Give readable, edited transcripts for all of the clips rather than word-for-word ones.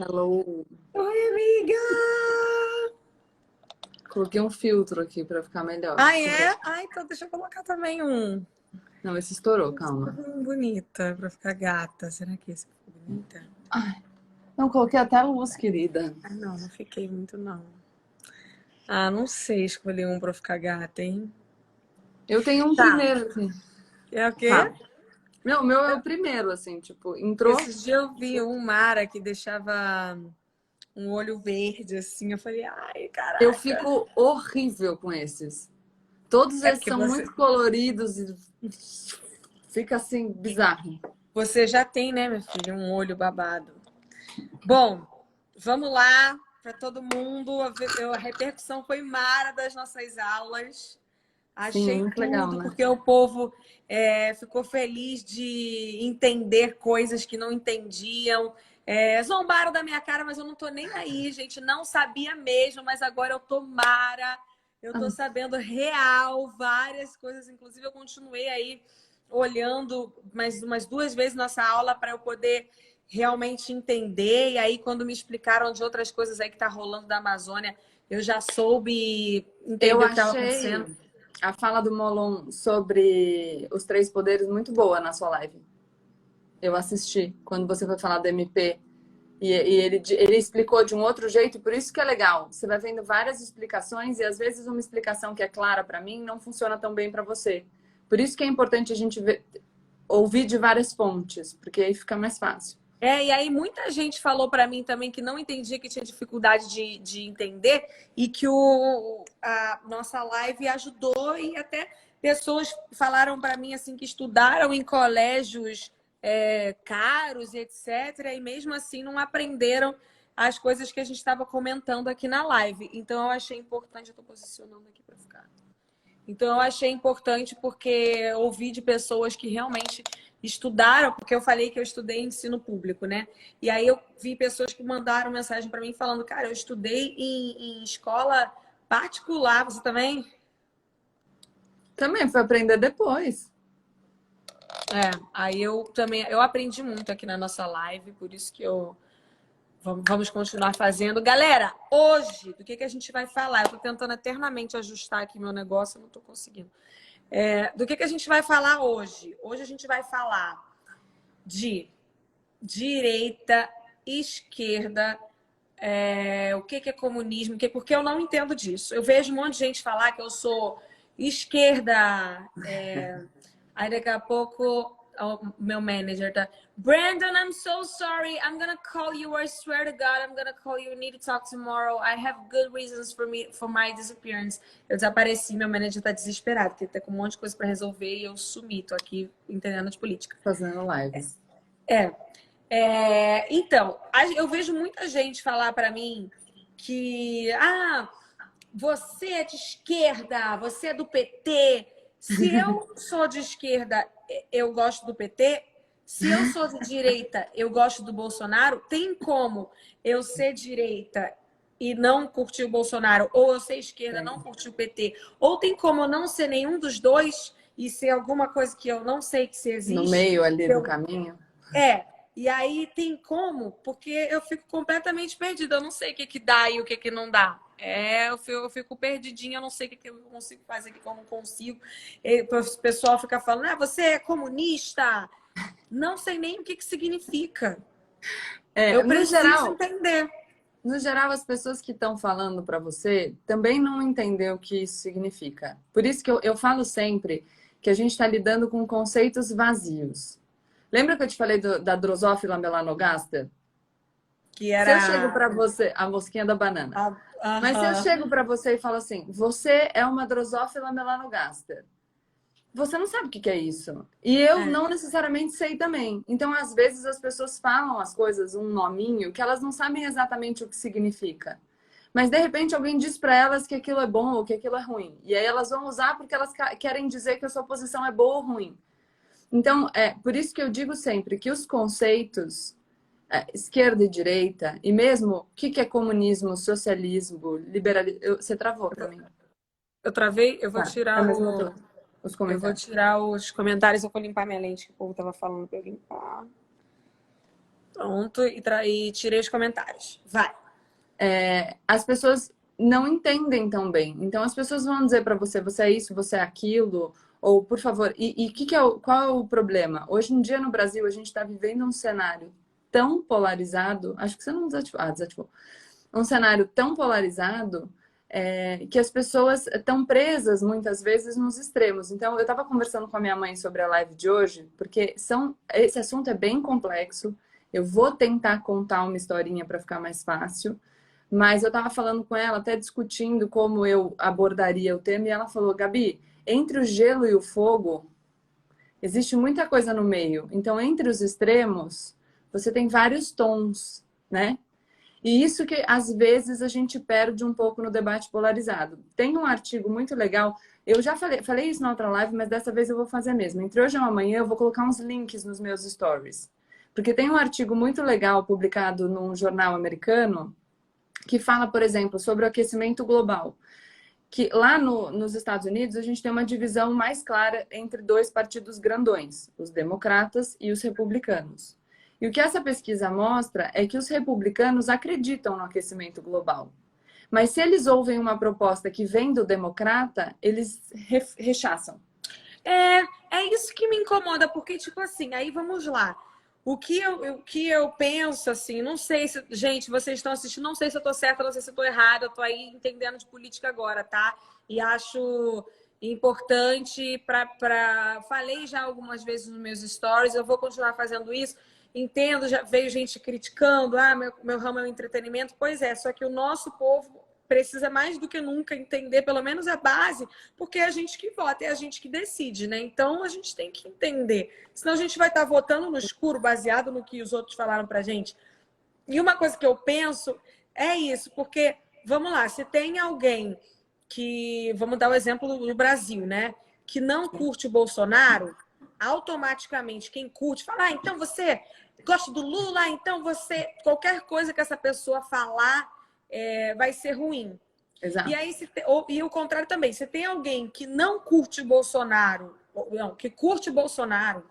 Hello. Oi, amiga! Coloquei um filtro aqui pra ficar melhor. Ah, é? Ah, então deixa eu colocar também um. Não, esse estourou, calma. Bonita, pra ficar gata. Será que esse ficou bonita? Ai, não, coloquei até a luz, querida. Ah, não fiquei muito, não. Ah, não sei escolher um pra ficar gata, hein? Eu tenho um Tá. primeiro aqui. É o quê? Tá. Meu, o meu é o primeiro, assim, tipo, entrou. Esses dias eu vi um Mara que deixava um olho verde, assim. Eu falei, ai, Eu caraca. fico horrível com esses. Todos É esses porque são muito coloridos e fica assim, bizarro. você já tem, né, minha filha, um olho babado. Bom, vamos lá para todo mundo. A repercussão foi mara das nossas aulas. Sim, Achei muito legal, tudo, né? porque o povo ficou feliz de entender coisas que não entendiam. Zombaram da minha cara, mas eu não tô nem aí, gente. Não sabia mesmo, mas agora eu tô mara. Eu tô sabendo real várias coisas. Inclusive, eu continuei aí olhando mais umas 2 vezes nossa aula para eu poder realmente entender. E aí, quando me explicaram de outras coisas aí que tá rolando da Amazônia, eu já soube Eu entender o que estava achei acontecendo. a fala do Molon sobre os três poderes muito boa na sua live. Eu assisti quando você foi falar do MP e ele explicou de um outro jeito, e por isso que é legal. Você vai vendo várias explicações e às vezes uma explicação que é clara para mim não funciona tão bem para você. Por isso que é importante a gente ouvir de várias fontes, porque aí fica mais fácil. E aí muita gente falou para mim também que não entendia, que tinha dificuldade de entender e que a nossa live ajudou, e até pessoas falaram para mim assim que estudaram em colégios caros, etc. E mesmo assim não aprenderam as coisas que a gente estava comentando aqui na live. Então eu achei importante, eu estou posicionando aqui para ficar. Então, eu achei importante porque eu ouvi de pessoas que realmente estudaram, porque eu falei que eu estudei ensino público, né? E aí eu vi pessoas que mandaram mensagem para mim falando, cara, eu estudei em escola particular, você também? Também foi aprender depois. Aí eu também, eu aprendi muito aqui na nossa live, por isso que vamos continuar fazendo. Galera, hoje, do que a gente vai falar? Eu tô tentando eternamente ajustar aqui meu negócio, eu não tô conseguindo. Do que a gente vai falar hoje? Hoje a gente vai falar de direita, esquerda, o que é comunismo, porque eu não entendo disso. Eu vejo um monte de gente falar que eu sou esquerda, aí daqui a pouco o meu manager tá. Brandon, I'm so sorry. I'm gonna call you. I swear to God, I'm gonna call you. We need to talk tomorrow. I have good reasons for my disappearance. Eu desapareci, meu manager tá desesperado, porque ele tá com um monte de coisa para resolver e eu sumi. Tô aqui entendendo de política. Fazendo lives. Então, eu vejo muita gente falar para mim que você é de esquerda, você é do PT. Se eu sou de esquerda, eu gosto do PT. Se eu sou de direita, eu gosto do Bolsonaro. Tem como eu ser direita e não curtir o Bolsonaro, ou eu ser esquerda e não curtir o PT, ou tem como eu não ser nenhum dos dois e ser alguma coisa que eu não sei que se No existe. meio ali do caminho. E aí tem como, porque eu fico completamente perdida, eu não sei o que dá e o que não dá. Eu fico perdidinha, eu não sei o que eu consigo fazer, o que eu não consigo. O pessoal fica falando, você é comunista? Não sei nem o que significa. Eu No preciso geral, entender. no geral, as pessoas que estão falando para você também não entendem o que isso significa. Por isso que eu falo sempre que a gente está lidando com conceitos vazios. Lembra que eu te falei da Drosophila melanogaster? Que Se eu chego era. para você, a mosquinha da banana. Mas se eu chego para você e falo assim, você é uma Drosophila melanogaster. Você não sabe o que é isso. E eu não necessariamente sei também. Então, às vezes, as pessoas falam as coisas, um nominho, que elas não sabem exatamente o que significa. Mas, de repente, alguém diz para elas que aquilo é bom ou que aquilo é ruim. E aí elas vão usar porque elas querem dizer que a sua posição é boa ou ruim. Então, é por isso que eu digo sempre que os conceitos, esquerda e direita, e mesmo o que é comunismo, socialismo, liberalismo... Você travou para mim. Eu travei, eu vou Tá, é tirar a mesma coisa. Os Eu vou comentários. tirar os comentários, eu vou limpar minha lente, que o povo tava falando pra eu limpar. Pronto, e tirei os comentários. Vai. As pessoas não entendem tão bem. Então, as pessoas vão dizer para você, você é isso, você é aquilo, ou, por favor... qual é o problema? Hoje em dia, no Brasil, a gente está vivendo um cenário tão polarizado... Acho que você não desativou. Ah, desativou. Um cenário tão polarizado que as pessoas estão presas, muitas vezes, nos extremos. Então, eu estava conversando com a minha mãe sobre a live de hoje, porque esse assunto é bem complexo. Eu vou tentar contar uma historinha para ficar mais fácil. Mas eu estava falando com ela, até discutindo como eu abordaria o tema, e ela falou, Gabi, entre o gelo e o fogo, existe muita coisa no meio. Então, entre os extremos, você tem vários tons, né? E isso que, às vezes, a gente perde um pouco no debate polarizado. Tem um artigo muito legal, eu já falei isso na outra live, mas dessa vez eu vou fazer mesmo. Entre hoje e amanhã, eu vou colocar uns links nos meus stories. Porque tem um artigo muito legal publicado num jornal americano, que fala, por exemplo, sobre o aquecimento global. Que lá nos Estados Unidos a gente tem uma divisão mais clara entre dois partidos grandões, os democratas e os republicanos. E o que essa pesquisa mostra é que os republicanos acreditam no aquecimento global. Mas se eles ouvem uma proposta que vem do democrata, eles rechaçam. É isso que me incomoda, porque, tipo assim, aí vamos lá. O que eu penso, assim, não sei se... Gente, vocês estão assistindo, não sei se eu tô certa, não sei se eu tô errada, eu tô aí entendendo de política agora, tá? E acho importante falei já algumas vezes nos meus stories, eu vou continuar fazendo isso. Entendo, já veio gente criticando, meu ramo é o entretenimento. Pois é, só que o nosso povo precisa mais do que nunca entender, pelo menos a base, porque é a gente que vota, é a gente que decide, né? Então, a gente tem que entender. Senão a gente vai estar votando no escuro, baseado no que os outros falaram pra gente. E uma coisa que eu penso é isso, porque, vamos lá, se tem alguém que, vamos dar o exemplo do Brasil, né? Que não curte o Bolsonaro, automaticamente quem curte fala, então você gosta do Lula, então você... Qualquer coisa que essa pessoa falar vai ser ruim. Exato. E aí, e o contrário também. Se tem alguém que não curte o Bolsonaro, não, que curte o Bolsonaro,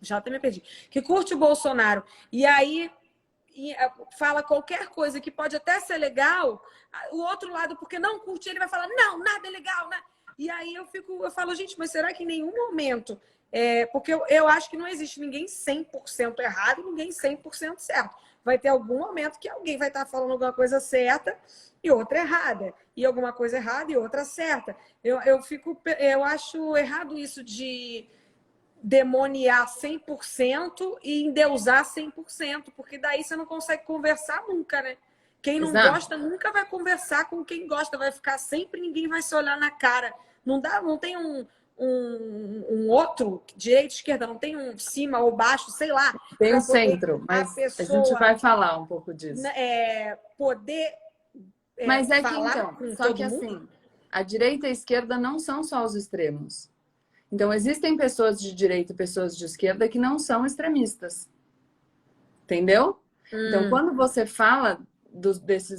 já até me perdi, que curte o Bolsonaro, e aí fala qualquer coisa que pode até ser legal, o outro lado, porque não curte, ele vai falar, não, nada é legal, né? E aí eu falo, gente, mas será que em nenhum momento... porque eu acho que não existe ninguém 100% errado e ninguém 100% certo. Vai ter algum momento que alguém vai estar falando alguma coisa certa e outra errada. E alguma coisa errada e outra certa. Eu acho errado isso de demoniar 100% e endeusar 100%, porque daí você não consegue conversar nunca, né? Quem não gosta nunca vai conversar com quem gosta, vai ficar sempre, ninguém vai se olhar na cara. Não tem um outro, direita, esquerda, não tem um cima ou baixo, sei lá. Tem um centro, mas a gente vai falar um pouco disso. Poder mas é que falar então, com só todo que mundo? assim, a direita e a esquerda não são só os extremos. Então, existem pessoas de direita e pessoas de esquerda que não são extremistas. Entendeu? Então, quando você fala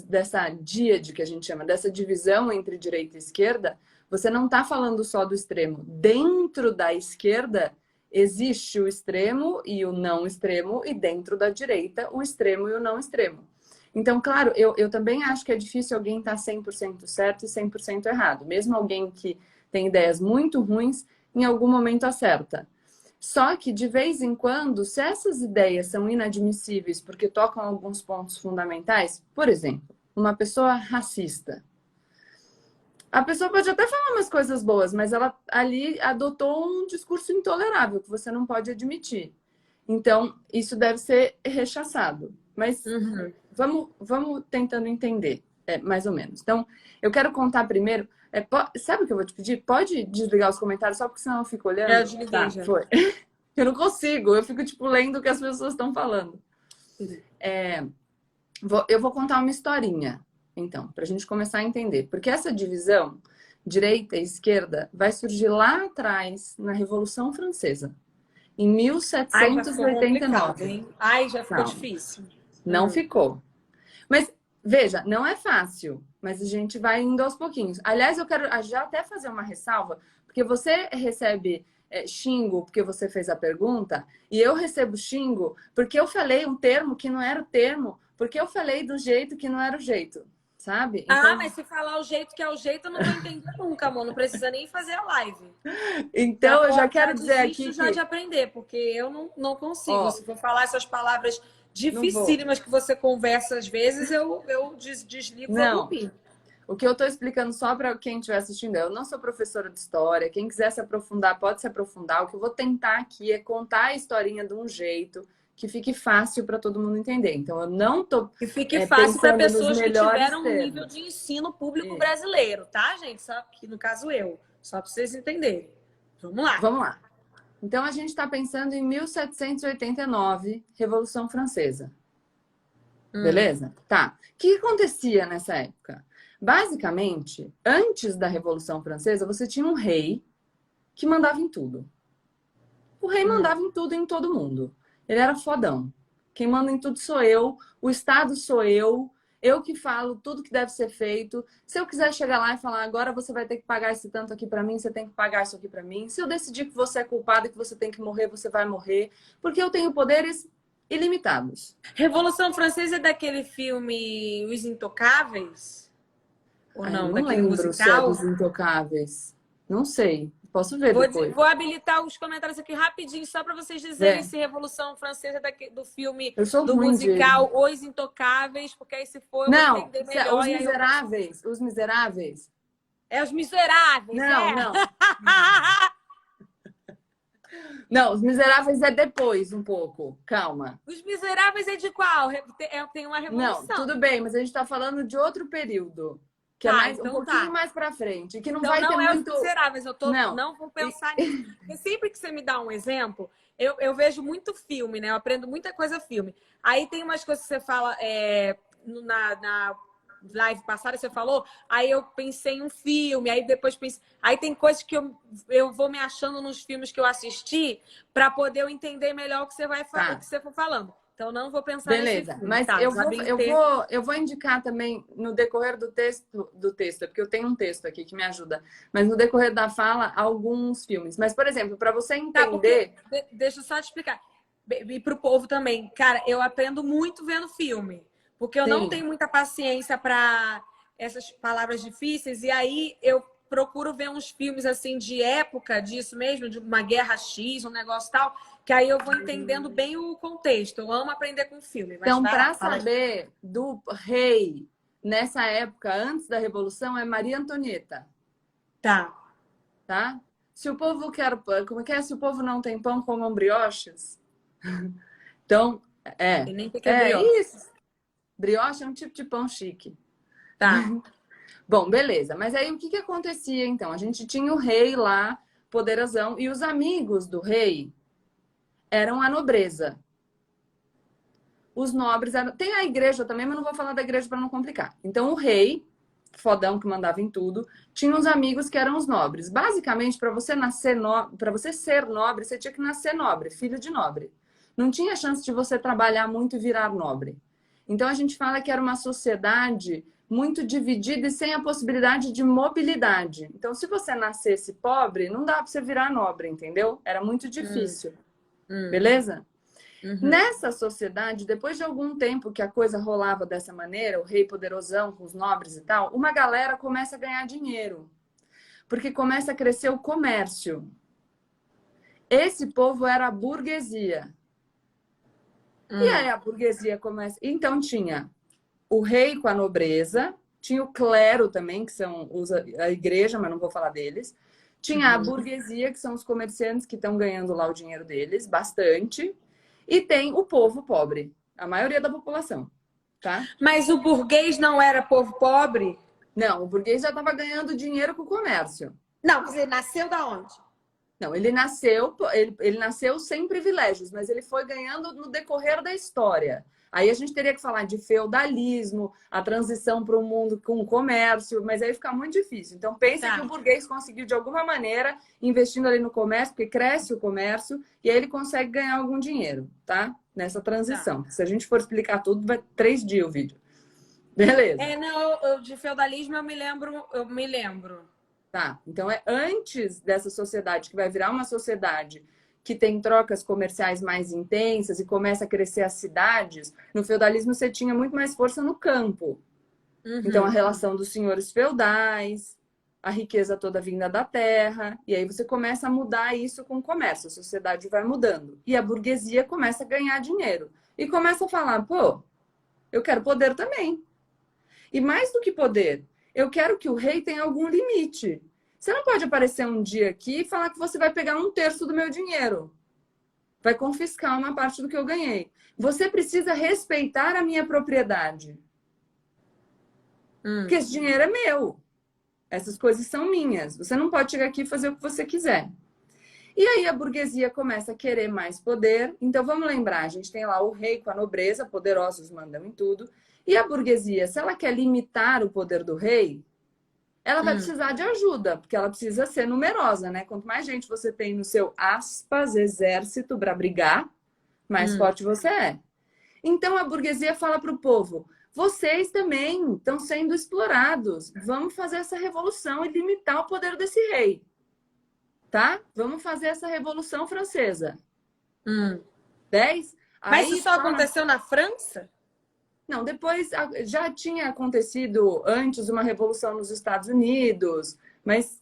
dessa díade que a gente chama, dessa divisão entre direita e esquerda, você não está falando só do extremo. Dentro da esquerda, existe o extremo e o não extremo, e dentro da direita, o extremo e o não extremo. Então, claro, eu também acho que é difícil alguém estar 100% certo e 100% errado. Mesmo alguém que tem ideias muito ruins, em algum momento acerta. Só que, de vez em quando, se essas ideias são inadmissíveis porque tocam alguns pontos fundamentais, por exemplo, uma pessoa racista. A pessoa pode até falar umas coisas boas, mas ela ali adotou um discurso intolerável que você não pode admitir. Então, isso deve ser rechaçado. Mas vamos tentando entender, mais ou menos. Então, eu quero contar primeiro... sabe o que eu vou te pedir? Pode desligar os comentários, só porque senão eu fico olhando. Eu desliguei já. Foi. Eu não consigo, eu fico tipo lendo o que as pessoas estão falando. Eu vou contar uma historinha, então, para a gente começar a entender. Porque essa divisão, direita e esquerda, vai surgir lá atrás, na Revolução Francesa, em 1789. Já ficou difícil. Não ficou. Mas, veja, não é fácil, mas a gente vai indo aos pouquinhos. Aliás, eu quero já até fazer uma ressalva, porque você recebe xingo porque você fez a pergunta, e eu recebo xingo porque eu falei um termo que não era o termo, porque eu falei do jeito que não era o jeito, sabe? Então... mas se falar o jeito que é o jeito, eu não vou entender nunca, amor. Não precisa nem fazer a live. Então, eu já quero dizer desisto aqui já que... de aprender, porque eu não consigo. Ó, Se for falar essas palavras não vou. dificílimas que você conversa às vezes, eu desligo e vou Não. dormir. O que eu estou explicando só para quem estiver assistindo, eu não sou professora de história. Quem quiser se aprofundar, pode se aprofundar. O que eu vou tentar aqui é contar a historinha de um jeito que fique fácil para todo mundo entender. Então, eu não estou Que fique fácil para pessoas que tiveram um termos. nível de ensino público brasileiro, tá, gente? Só que, no caso, eu. Só para vocês entenderem. Vamos lá. Vamos lá. Então, a gente está pensando em 1789, Revolução Francesa. Beleza? Tá. O que acontecia nessa época? Basicamente, antes da Revolução Francesa, você tinha um rei que mandava em tudo. O rei mandava em tudo e em todo mundo. Ele era fodão. Quem manda em tudo sou eu, o Estado sou eu que falo tudo que deve ser feito. Se eu quiser chegar lá e falar, agora você vai ter que pagar esse tanto aqui pra mim, você tem que pagar isso aqui pra mim. Se eu decidir que você é culpado e que você tem que morrer, você vai morrer. Porque eu tenho poderes ilimitados. Revolução Francesa é daquele filme Os Intocáveis? Ou Ai, não? não Daquele lembro se é musical? dos Intocáveis. Não sei. Posso ver depois. Vou habilitar os comentários aqui rapidinho, só para vocês dizerem se Revolução Francesa é do filme, do musical Os Intocáveis, porque aí se for eu vou entender melhor. Os Miseráveis. Os Miseráveis. É Os Miseráveis, não. Não, Os Miseráveis é depois, um pouco. Calma. Os Miseráveis é de qual? Tem uma revolução. Não, tudo bem, mas a gente está falando de outro período. Que é mais, então um pouquinho mais para frente. Que não então vai não ter é muito... Os Miseráveis, não vou pensar nisso. Porque sempre que você me dá um exemplo, eu vejo muito filme, né? Eu aprendo muita coisa filme. Aí tem umas coisas que você fala na live passada, você falou, aí eu pensei em um filme, aí depois pensei... Aí tem coisas que eu vou me achando nos filmes que eu assisti para poder eu entender melhor o que você vai falar, o que você for falando. Então, não vou pensar nesse filme. Mas eu vou indicar também no decorrer do texto, porque eu tenho um texto aqui que me ajuda, mas no decorrer da fala, alguns filmes. Mas, por exemplo, para você entender... Deixa eu só te explicar. E para o povo também. Cara, eu aprendo muito vendo filme, porque eu não tenho muita paciência para essas palavras difíceis, e aí eu procuro ver uns filmes assim de época, disso mesmo, de uma guerra X, um negócio tal, que aí eu vou entendendo bem o contexto. Eu amo aprender com filme. Mas então, para saber do rei nessa época, antes da Revolução, é Maria Antonieta. Tá? Se o povo quer... Como é? Se o povo não tem pão, comam brioches. Então, E nem que é brioche. Isso. Brioche é um tipo de pão chique. Tá. Bom, beleza. Mas aí o que acontecia, então? A gente tinha o rei lá, poderosão, e os amigos do rei eram a nobreza. Os nobres eram... Tem a igreja também, mas não vou falar da igreja para não complicar. Então, o rei, fodão que mandava em tudo, tinha uns amigos que eram os nobres. Basicamente, para você para você ser nobre, você tinha que nascer nobre, filho de nobre. Não tinha chance de você trabalhar muito e virar nobre. Então, a gente fala que era uma sociedade muito dividida e sem a possibilidade de mobilidade. Então, se você nascesse pobre, não dá para você virar nobre, entendeu? Era muito difícil. Beleza? Nessa sociedade, depois de algum tempo que a coisa rolava dessa maneira, o rei poderosão com os nobres e tal, uma galera começa a ganhar dinheiro. Porque começa a crescer o comércio. Esse povo era a burguesia. E aí a burguesia começa... Então tinha o rei com a nobreza, tinha o clero também, que são a igreja, mas não vou falar deles. Tinha a burguesia, que são os comerciantes que estão ganhando lá o dinheiro deles, bastante. E tem o povo pobre, a maioria da população, tá? Mas o burguês não era povo pobre? Não, o burguês já estava ganhando dinheiro com o comércio. Não, mas ele nasceu da onde? Não, ele nasceu sem privilégios, mas ele foi ganhando no decorrer da história. Aí a gente teria que falar de feudalismo, a transição para um mundo com comércio, mas aí fica muito difícil. Então pensa que o burguês conseguiu de alguma maneira, investindo ali no comércio, porque cresce o comércio, e aí ele consegue ganhar algum dinheiro, tá? Nessa transição. Se a gente for explicar tudo, vai 3 dias o vídeo. Beleza. Não, de feudalismo eu me lembro. Tá, então é antes dessa sociedade que vai virar uma sociedade que tem trocas comerciais mais intensas e começa a crescer as cidades. No feudalismo você tinha muito mais força no campo. Então a relação dos senhores feudais, a riqueza toda vinda da terra, e aí você começa a mudar isso com o comércio, a sociedade vai mudando. E a burguesia começa a ganhar dinheiro e começa a falar, pô, eu quero poder também. E mais do que poder, eu quero que o rei tenha algum limite. Você não pode aparecer um dia aqui e falar que você vai pegar 1/3 do meu dinheiro. Vai confiscar uma parte do que eu ganhei. Você precisa respeitar a minha propriedade. Porque esse dinheiro é meu. Essas coisas são minhas. Você não pode chegar aqui e fazer o que você quiser. E aí a burguesia começa a querer mais poder. Então vamos lembrar, a gente tem lá o rei com a nobreza, poderosos mandam em tudo. E a burguesia, se ela quer limitar o poder do rei, ela vai precisar de ajuda, porque ela precisa ser numerosa, né? Quanto mais gente você tem no seu, aspas, exército para brigar, mais forte você é. Então a burguesia fala para o povo, vocês também estão sendo explorados. Vamos fazer essa revolução e limitar o poder desse rei. Tá? Vamos fazer essa revolução francesa. 10? Mas isso só aconteceu na França? Não, depois já tinha acontecido antes uma revolução nos Estados Unidos, mas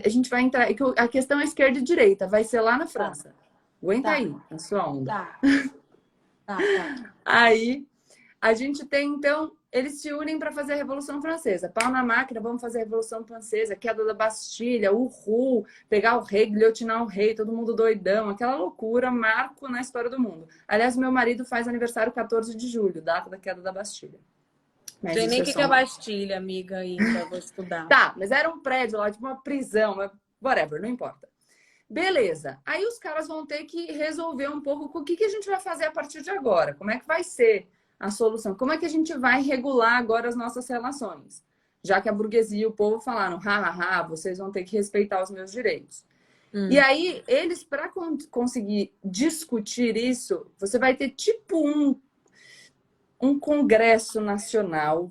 a gente vai entrar. A questão é esquerda e direita, vai ser lá na França. Aguenta aí, na sua onda. Tá. Aí a gente tem, então, eles se unem para fazer a Revolução Francesa. Pau na máquina, vamos fazer a Revolução Francesa, queda da Bastilha, uhul, pegar o rei, guilhotinar o rei, todo mundo doidão, aquela loucura, marco na história do mundo. Aliás, meu marido faz aniversário 14 de julho, data da queda da Bastilha. Não sei nem o que é Bastilha, amiga, ainda vou estudar. Tá, mas era um prédio lá, tipo uma prisão, whatever, não importa. Beleza. Aí os caras vão ter que resolver um pouco o que a gente vai fazer a partir de agora. Como é que vai ser a solução? Como é que a gente vai regular agora as nossas relações? Já que a burguesia e o povo falaram, vocês vão ter que respeitar os meus direitos. E aí, eles, para conseguir discutir isso, você vai ter tipo um congresso nacional,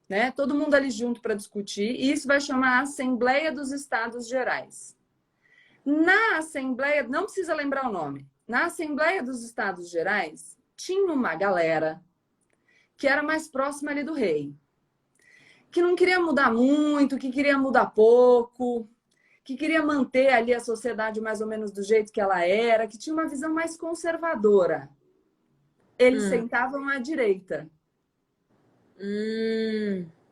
né? Todo mundo ali junto para discutir, e isso vai chamar a Assembleia dos Estados Gerais. Na Assembleia, não precisa lembrar o nome, na Assembleia dos Estados Gerais, tinha uma galera que era mais próxima ali do rei, que não queria mudar muito, que queria mudar pouco, que queria manter ali a sociedade mais ou menos do jeito que ela era, que tinha uma visão mais conservadora. Eles sentavam à direita.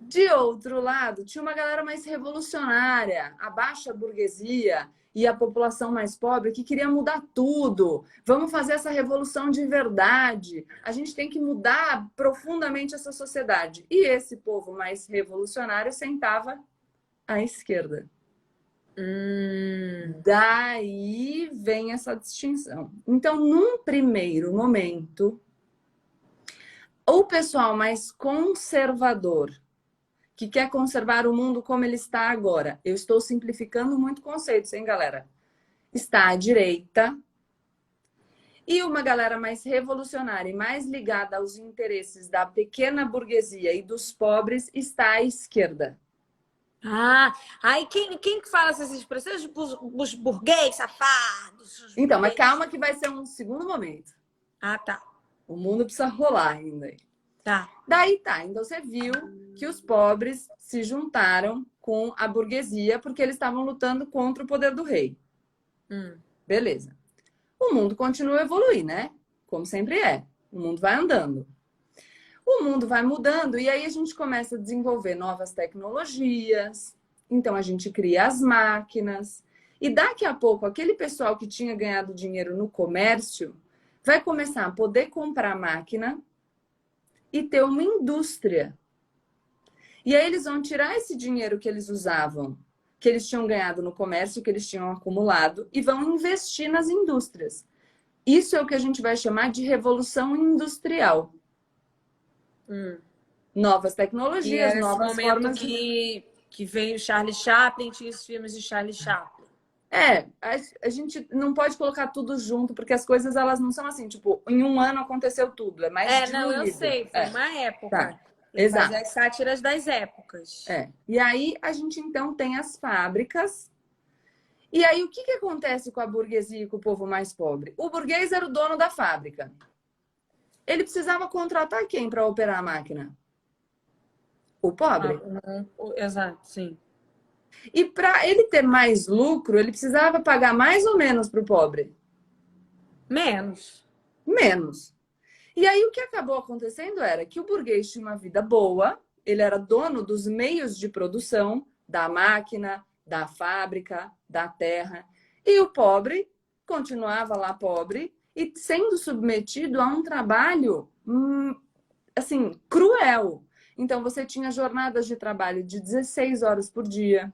De outro lado, tinha uma galera mais revolucionária, a baixa burguesia e a população mais pobre que queria mudar tudo. Vamos fazer essa revolução de verdade. A gente tem que mudar profundamente essa sociedade. E esse povo mais revolucionário sentava à esquerda. Daí vem essa distinção. Então, num primeiro momento, o pessoal mais conservador, que quer conservar o mundo como ele está agora. Eu estou simplificando muito conceitos, hein, galera? Está à direita. E uma galera mais revolucionária e mais ligada aos interesses da pequena burguesia e dos pobres está à esquerda. Aí quem que fala essas expressões? Os burguês, safados. Então, mas calma que vai ser um segundo momento. Tá. O mundo precisa rolar ainda. Tá. Daí tá, então você viu que os pobres se juntaram com a burguesia porque eles estavam lutando contra o poder do rei. Beleza. O mundo continua a evoluir, né? Como sempre é. O mundo vai andando. O mundo vai mudando e aí a gente começa a desenvolver novas tecnologias. Então a gente cria as máquinas. E daqui a pouco, aquele pessoal que tinha ganhado dinheiro no comércio vai começar a poder comprar máquina e ter uma indústria. E aí eles vão tirar esse dinheiro que eles usavam, que eles tinham ganhado no comércio, que eles tinham acumulado, e vão investir nas indústrias. Isso é o que a gente vai chamar de revolução industrial. Novas tecnologias, novas formas que veio Charlie Chaplin, tinha os filmes de Charlie Chaplin. A gente não pode colocar tudo junto, porque as coisas elas não são assim, tipo, em um ano aconteceu tudo, é mais diluído. Não, eu sei, foi uma época. Tá. Ele fazia as sátiras das épocas. E aí a gente então tem as fábricas. E aí o que acontece com a burguesia e com o povo mais pobre? O burguês era o dono da fábrica. Ele precisava contratar quem para operar a máquina? O pobre. Exato, sim. E para ele ter mais lucro, ele precisava pagar mais ou menos para o pobre? Menos. Menos. E aí o que acabou acontecendo era que o burguês tinha uma vida boa, ele era dono dos meios de produção, da máquina, da fábrica, da terra, e o pobre continuava lá pobre e sendo submetido a um trabalho assim, cruel. Então você tinha jornadas de trabalho de 16 horas por dia.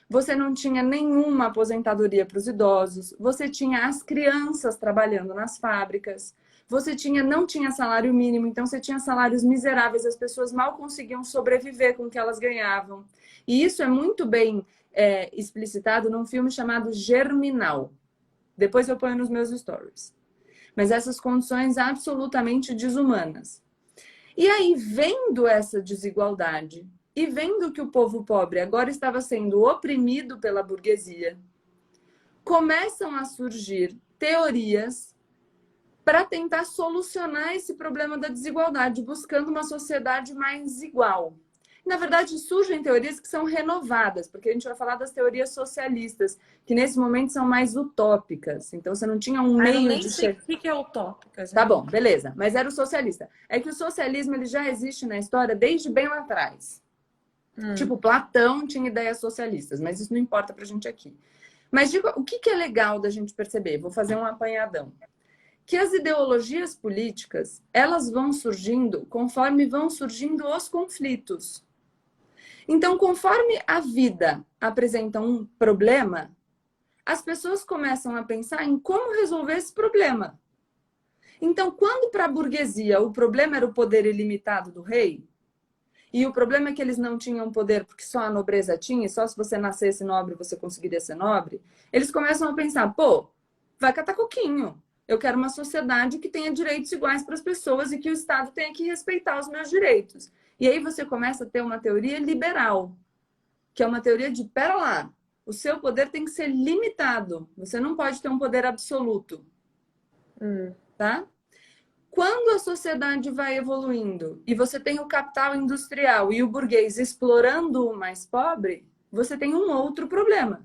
Você não tinha nenhuma aposentadoria para os idosos, você tinha as crianças trabalhando nas fábricas, você não tinha salário mínimo, então você tinha salários miseráveis, as pessoas mal conseguiam sobreviver com o que elas ganhavam. E isso é muito bem explicitado num filme chamado Germinal. Depois eu ponho nos meus stories. Mas essas condições absolutamente desumanas. E aí, vendo essa desigualdade e vendo que o povo pobre agora estava sendo oprimido pela burguesia, começam a surgir teorias para tentar solucionar esse problema da desigualdade, buscando uma sociedade mais igual. Na verdade, surgem teorias que são renovadas, porque a gente vai falar das teorias socialistas, que nesse momento são mais utópicas. Então, você não tinha um meio eu nem de... sei o que é utópicas. Tá bom, beleza. Mas era o socialista. É que o socialismo ele já existe na história desde bem lá atrás. Tipo, Platão tinha ideias socialistas, mas isso não importa pra gente aqui. Mas digo, o que é legal da gente perceber? Vou fazer um apanhadão. Que as ideologias políticas, elas vão surgindo conforme vão surgindo os conflitos. Então, conforme a vida apresenta um problema, as pessoas começam a pensar em como resolver esse problema. Então, quando para a burguesia o problema era o poder ilimitado do rei, e o problema é que eles não tinham poder porque só a nobreza tinha, e só se você nascesse nobre você conseguiria ser nobre, eles começam a pensar, pô, vai catar coquinho. Eu quero uma sociedade que tenha direitos iguais para as pessoas e que o Estado tenha que respeitar os meus direitos. E aí você começa a ter uma teoria liberal, que é uma teoria de, pera lá, o seu poder tem que ser limitado. Você não pode ter um poder absoluto. Tá? Quando a sociedade vai evoluindo e você tem o capital industrial e o burguês explorando o mais pobre, você tem um outro problema.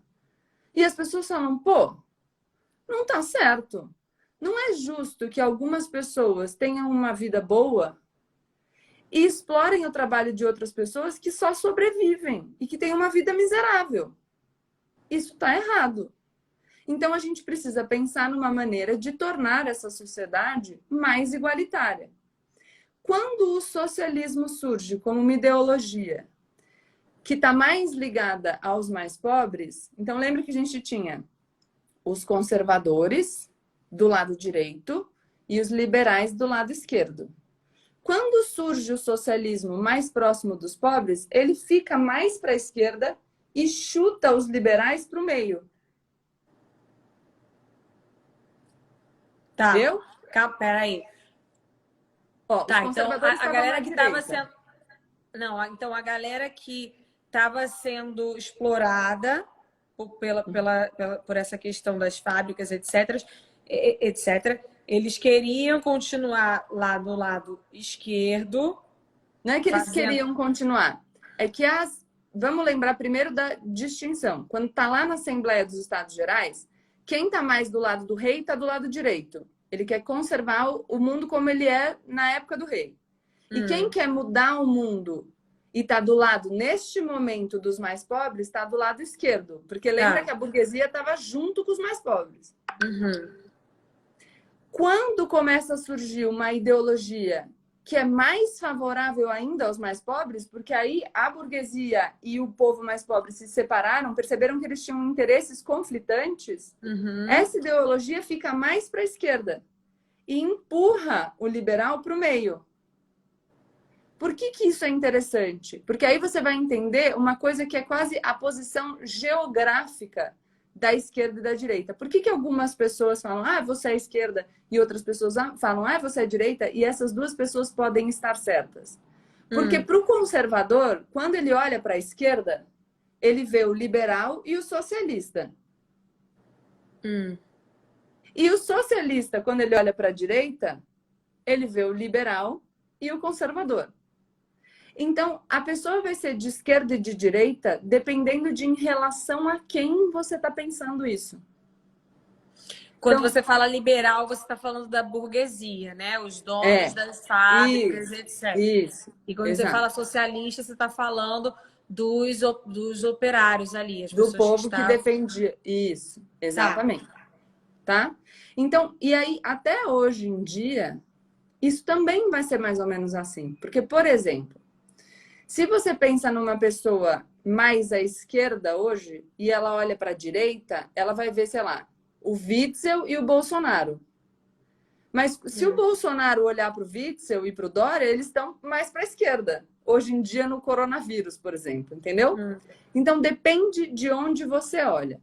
E as pessoas falam, pô, não tá certo. Não é justo que algumas pessoas tenham uma vida boa e explorem o trabalho de outras pessoas que só sobrevivem e que têm uma vida miserável. Isso está errado. Então, a gente precisa pensar numa maneira de tornar essa sociedade mais igualitária. Quando o socialismo surge como uma ideologia que está mais ligada aos mais pobres, então lembre que a gente tinha os conservadores do lado direito e os liberais do lado esquerdo. Quando surge o socialismo mais próximo dos pobres, ele fica mais para a esquerda e chuta os liberais para o meio. Tá. Entendeu? Calma, peraí. Ó, tá, os então conservadores a galera que estava direita. sendo. Não, então a galera que estava sendo explorada por essa questão das fábricas, etc., eles queriam continuar lá do lado esquerdo. Não é que eles queriam continuar. É que vamos lembrar primeiro da distinção. Quando está lá na Assembleia dos Estados Gerais, quem está mais do lado do rei está do lado direito. Ele quer conservar o mundo como ele é na época do rei. E quem quer mudar o mundo e está do lado, neste momento, dos mais pobres, está do lado esquerdo. Porque lembra que a burguesia estava junto com os mais pobres. Quando começa a surgir uma ideologia que é mais favorável ainda aos mais pobres, porque aí a burguesia e o povo mais pobre se separaram, perceberam que eles tinham interesses conflitantes, essa ideologia fica mais para a esquerda e empurra o liberal para o meio. Por que isso é interessante? Porque aí você vai entender uma coisa que é quase a posição geográfica da esquerda e da direita. Por que algumas pessoas falam, você é esquerda, e outras pessoas falam, você é direita, e essas duas pessoas podem estar certas? Porque para o conservador, quando ele olha para a esquerda, ele vê o liberal e o socialista. E o socialista, quando ele olha para a direita, ele vê o liberal e o conservador. Então, a pessoa vai ser de esquerda e de direita dependendo de em relação a quem você está pensando isso. Quando você fala liberal, você está falando da burguesia, né? Os donos das fábricas, etc. Isso. E quando você fala socialista, você está falando dos operários ali. As do povo que defendia. Isso, exatamente. Tá? Então, e aí, até hoje em dia, isso também vai ser mais ou menos assim. Porque, por exemplo, se você pensa numa pessoa mais à esquerda hoje e ela olha para a direita, ela vai ver, sei lá, o Witzel e o Bolsonaro. Mas se o Bolsonaro olhar para o Witzel e para o Dória, eles estão mais para a esquerda. Hoje em dia, no coronavírus, por exemplo, entendeu? Então, depende de onde você olha.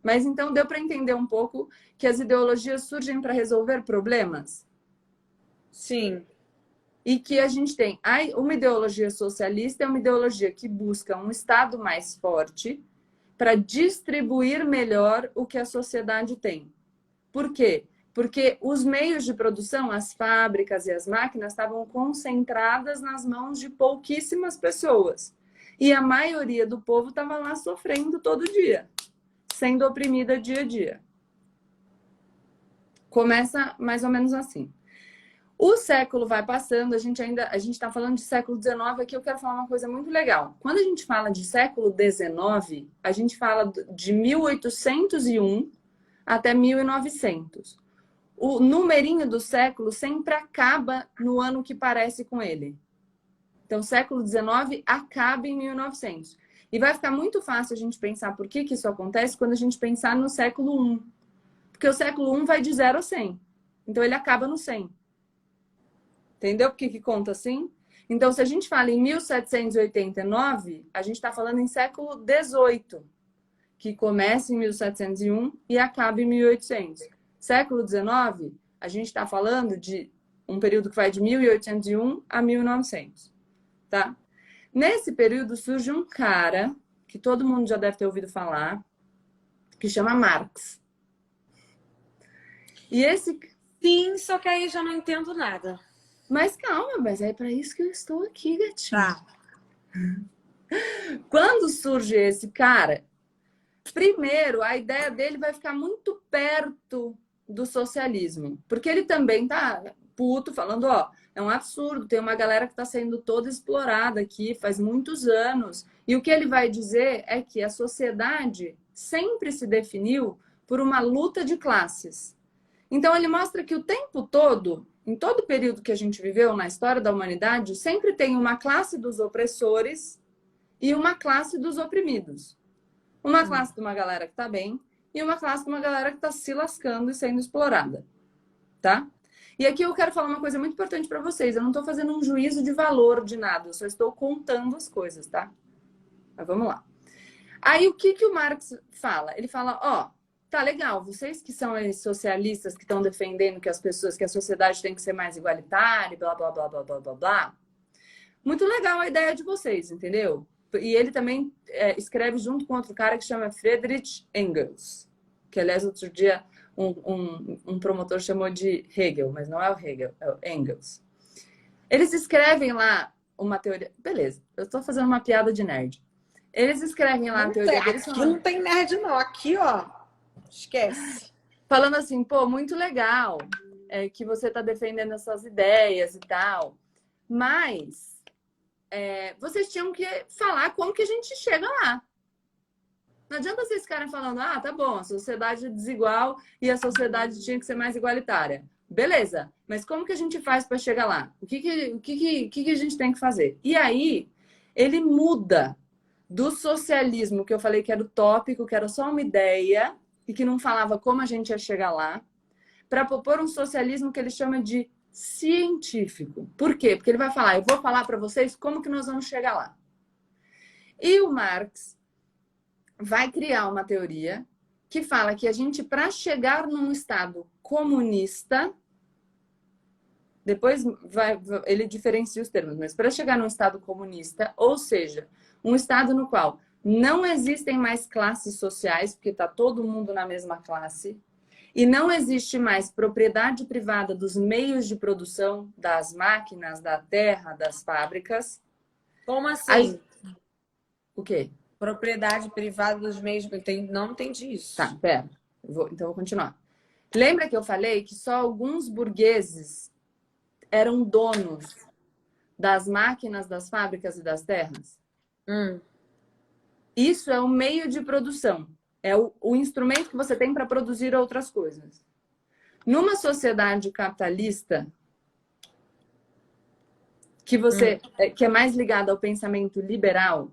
Mas então, deu para entender um pouco que as ideologias surgem para resolver problemas? Sim. E que a gente tem uma ideologia socialista, é uma ideologia que busca um Estado mais forte para distribuir melhor o que a sociedade tem. Por quê? Porque os meios de produção, as fábricas e as máquinas estavam concentradas nas mãos de pouquíssimas pessoas. E a maioria do povo estava lá sofrendo todo dia, sendo oprimida dia a dia. Começa mais ou menos assim. O século vai passando, a gente está falando de século XIX aqui, eu quero falar uma coisa muito legal. Quando a gente fala de século XIX, a gente fala de 1801 até 1900. O numerinho do século sempre acaba no ano que parece com ele. Então, século XIX acaba em 1900. E vai ficar muito fácil a gente pensar por que isso acontece quando a gente pensar no século I. Porque o século I vai de 0 a 100. Então, ele acaba no 100. Entendeu por que conta assim? Então, se a gente fala em 1789, a gente está falando em século XVIII, que começa em 1701 e acaba em 1800. Século XIX, a gente está falando de um período que vai de 1801 a 1900, tá? Nesse período surge um cara, que todo mundo já deve ter ouvido falar, que chama Marx. E esse... Sim, só que aí já não entendo nada. Mas calma, mas é para isso que eu estou aqui, gatinho. Tá. Quando surge esse cara, primeiro, a ideia dele vai ficar muito perto do socialismo. Porque ele também tá puto, falando, ó, é um absurdo, tem uma galera que tá sendo toda explorada aqui faz muitos anos. E o que ele vai dizer é que a sociedade sempre se definiu por uma luta de classes. Então, ele mostra que o tempo todo, em todo o período que a gente viveu na história da humanidade, sempre tem uma classe dos opressores e uma classe dos oprimidos. Uma classe de uma galera que tá bem e uma classe de uma galera que tá se lascando e sendo explorada, tá? E aqui eu quero falar uma coisa muito importante para vocês. Eu não tô fazendo um juízo de valor de nada, eu só estou contando as coisas, tá? Mas vamos lá. Aí o que o Marx fala? Ele fala, ó, tá legal, vocês que são socialistas que estão defendendo que a sociedade tem que ser mais igualitária, blá, blá, blá, blá, blá, blá, blá. Muito legal a ideia de vocês, entendeu? E ele também escreve junto com outro cara que chama Friedrich Engels, que, aliás, outro dia um promotor chamou de Hegel, mas não é o Hegel, é o Engels. Eles escrevem lá uma teoria... Beleza, eu estou fazendo uma piada de nerd. Eles escrevem lá a teoria deles... Aqui não tem nerd, não. Aqui, ó, esquece. Falando assim, pô, muito legal que você está defendendo essas ideias e tal, mas... vocês tinham que falar como que a gente chega lá. Não adianta vocês ficarem falando, ah, tá bom, a sociedade é desigual e a sociedade tinha que ser mais igualitária. Beleza, mas como que a gente faz para chegar lá? O que a gente tem que fazer? E aí, ele muda do socialismo, que eu falei que era utópico, que era só uma ideia e que não falava como a gente ia chegar lá, para propor um socialismo que ele chama de científico. Por quê? Porque ele vai falar, eu vou falar para vocês como que nós vamos chegar lá. E o Marx vai criar uma teoria que fala que a gente, para chegar num estado comunista, Depois ele diferencia os termos, mas para chegar num Estado comunista, ou seja, um Estado no qual não existem mais classes sociais, porque está todo mundo na mesma classe, e não existe mais propriedade privada dos meios de produção, das máquinas, da terra, das fábricas. Como assim? O quê? Propriedade privada dos meios... Não entendi isso. Tá, pera. Então vou continuar. Lembra que eu falei que só alguns burgueses eram donos das máquinas, das fábricas e das terras? Isso é o meio de produção. É o instrumento que você tem para produzir outras coisas. Numa sociedade capitalista, que é mais ligada ao pensamento liberal,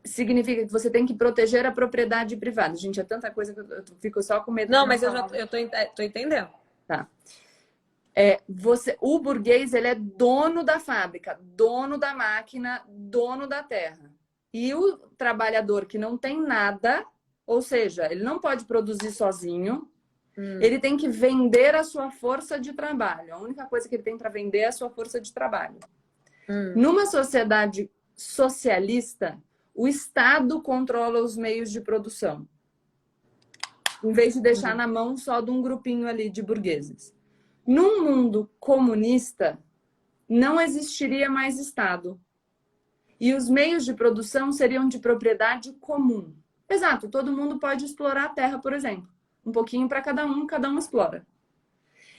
significa que você tem que proteger a propriedade privada. Gente, é tanta coisa que eu fico só com medo. Não, mas eu tô entendendo. Tá. O burguês, ele é dono da fábrica, dono da máquina, dono da terra. E o trabalhador que não tem nada, ou seja, ele não pode produzir sozinho, ele tem que vender a sua força de trabalho. A única coisa que ele tem para vender é a sua força de trabalho. Numa sociedade socialista, o Estado controla os meios de produção, em vez de deixar na mão só de um grupinho ali de burgueses. Num mundo comunista, não existiria mais Estado. E os meios de produção seriam de propriedade comum. Exato, todo mundo pode explorar a terra, por exemplo. Um pouquinho para cada um explora.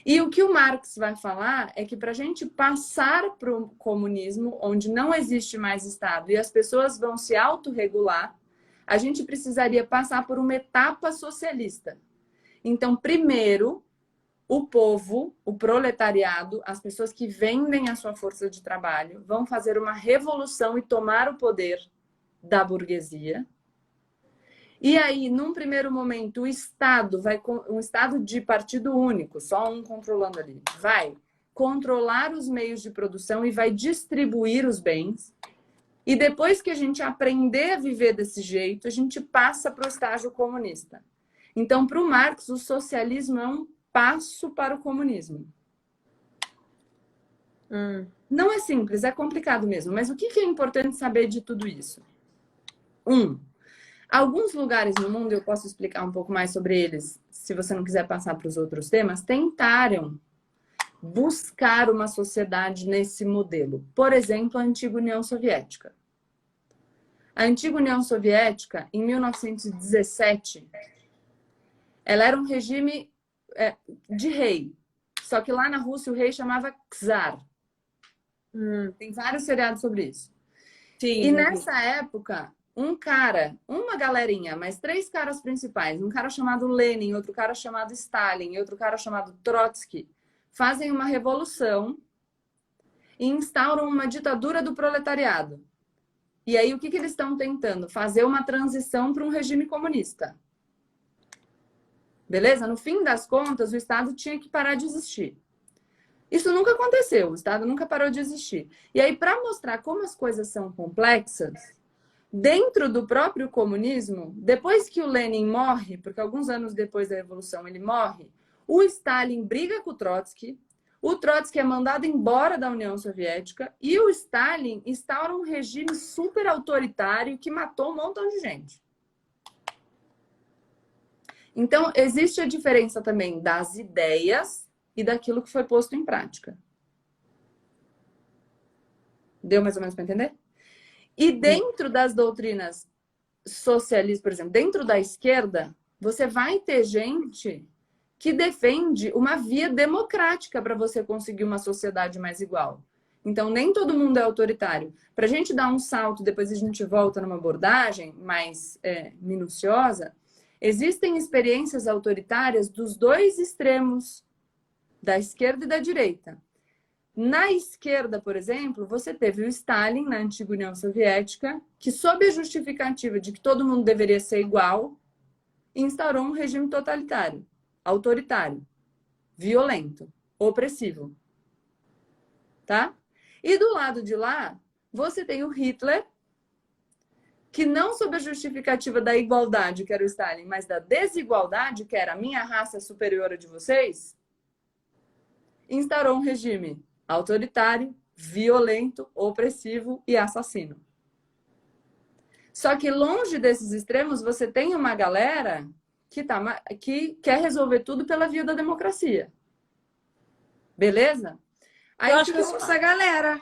E o que o Marx vai falar é que para a gente passar para o comunismo, onde não existe mais Estado e as pessoas vão se autorregular, a gente precisaria passar por uma etapa socialista. Então, primeiro, o povo, o proletariado, as pessoas que vendem a sua força de trabalho, vão fazer uma revolução e tomar o poder da burguesia. E aí, num primeiro momento, o Estado um Estado de partido único, só um controlando ali, vai controlar os meios de produção e vai distribuir os bens. E depois que a gente aprender a viver desse jeito, a gente passa para o estágio comunista. Então, para o Marx, o socialismo é um passo para o comunismo. Não é simples, é complicado mesmo. Mas o que é importante saber de tudo isso? Alguns lugares no mundo, eu posso explicar um pouco mais sobre eles, se você não quiser passar para os outros temas, tentaram buscar uma sociedade nesse modelo. Por exemplo, a antiga União Soviética. A antiga União Soviética, em 1917, ela era um regime de rei. Só que lá na Rússia o rei chamava czar. Tem vários seriados sobre isso. Sim, e nessa época, uma galerinha, mas 3 caras principais, um cara chamado Lenin, outro cara chamado Stalin e outro cara chamado Trotsky, fazem uma revolução e instauram uma ditadura do proletariado. E aí o que eles estão tentando? Fazer uma transição para um regime comunista. Beleza? No fim das contas, o Estado tinha que parar de existir. Isso nunca aconteceu, o Estado nunca parou de existir. E aí, para mostrar como as coisas são complexas, dentro do próprio comunismo, depois que o Lenin morre, porque alguns anos depois da Revolução ele morre, o Stalin briga com o Trotsky é mandado embora da União Soviética e o Stalin instaura um regime super autoritário que matou um montão de gente. Então, existe a diferença também das ideias e daquilo que foi posto em prática. Deu mais ou menos para entender? E dentro das doutrinas socialistas, por exemplo, dentro da esquerda, você vai ter gente que defende uma via democrática para você conseguir uma sociedade mais igual. Então, nem todo mundo é autoritário. Para a gente dar um salto, depois a gente volta numa abordagem mais minuciosa, existem experiências autoritárias dos dois extremos, da esquerda e da direita. Na esquerda, por exemplo, você teve o Stalin, na antiga União Soviética, que, sob a justificativa de que todo mundo deveria ser igual, instaurou um regime totalitário, autoritário, violento, opressivo. Tá? E do lado de lá, você tem o Hitler, que não sob a justificativa da igualdade, que era o Stalin, mas da desigualdade, que era a minha raça superior à de vocês, instaurou um regime autoritário, violento, opressivo e assassino. Só que longe desses extremos, você tem uma galera que quer resolver tudo pela via da democracia. Beleza? Aí eu acho que eu sou essa galera.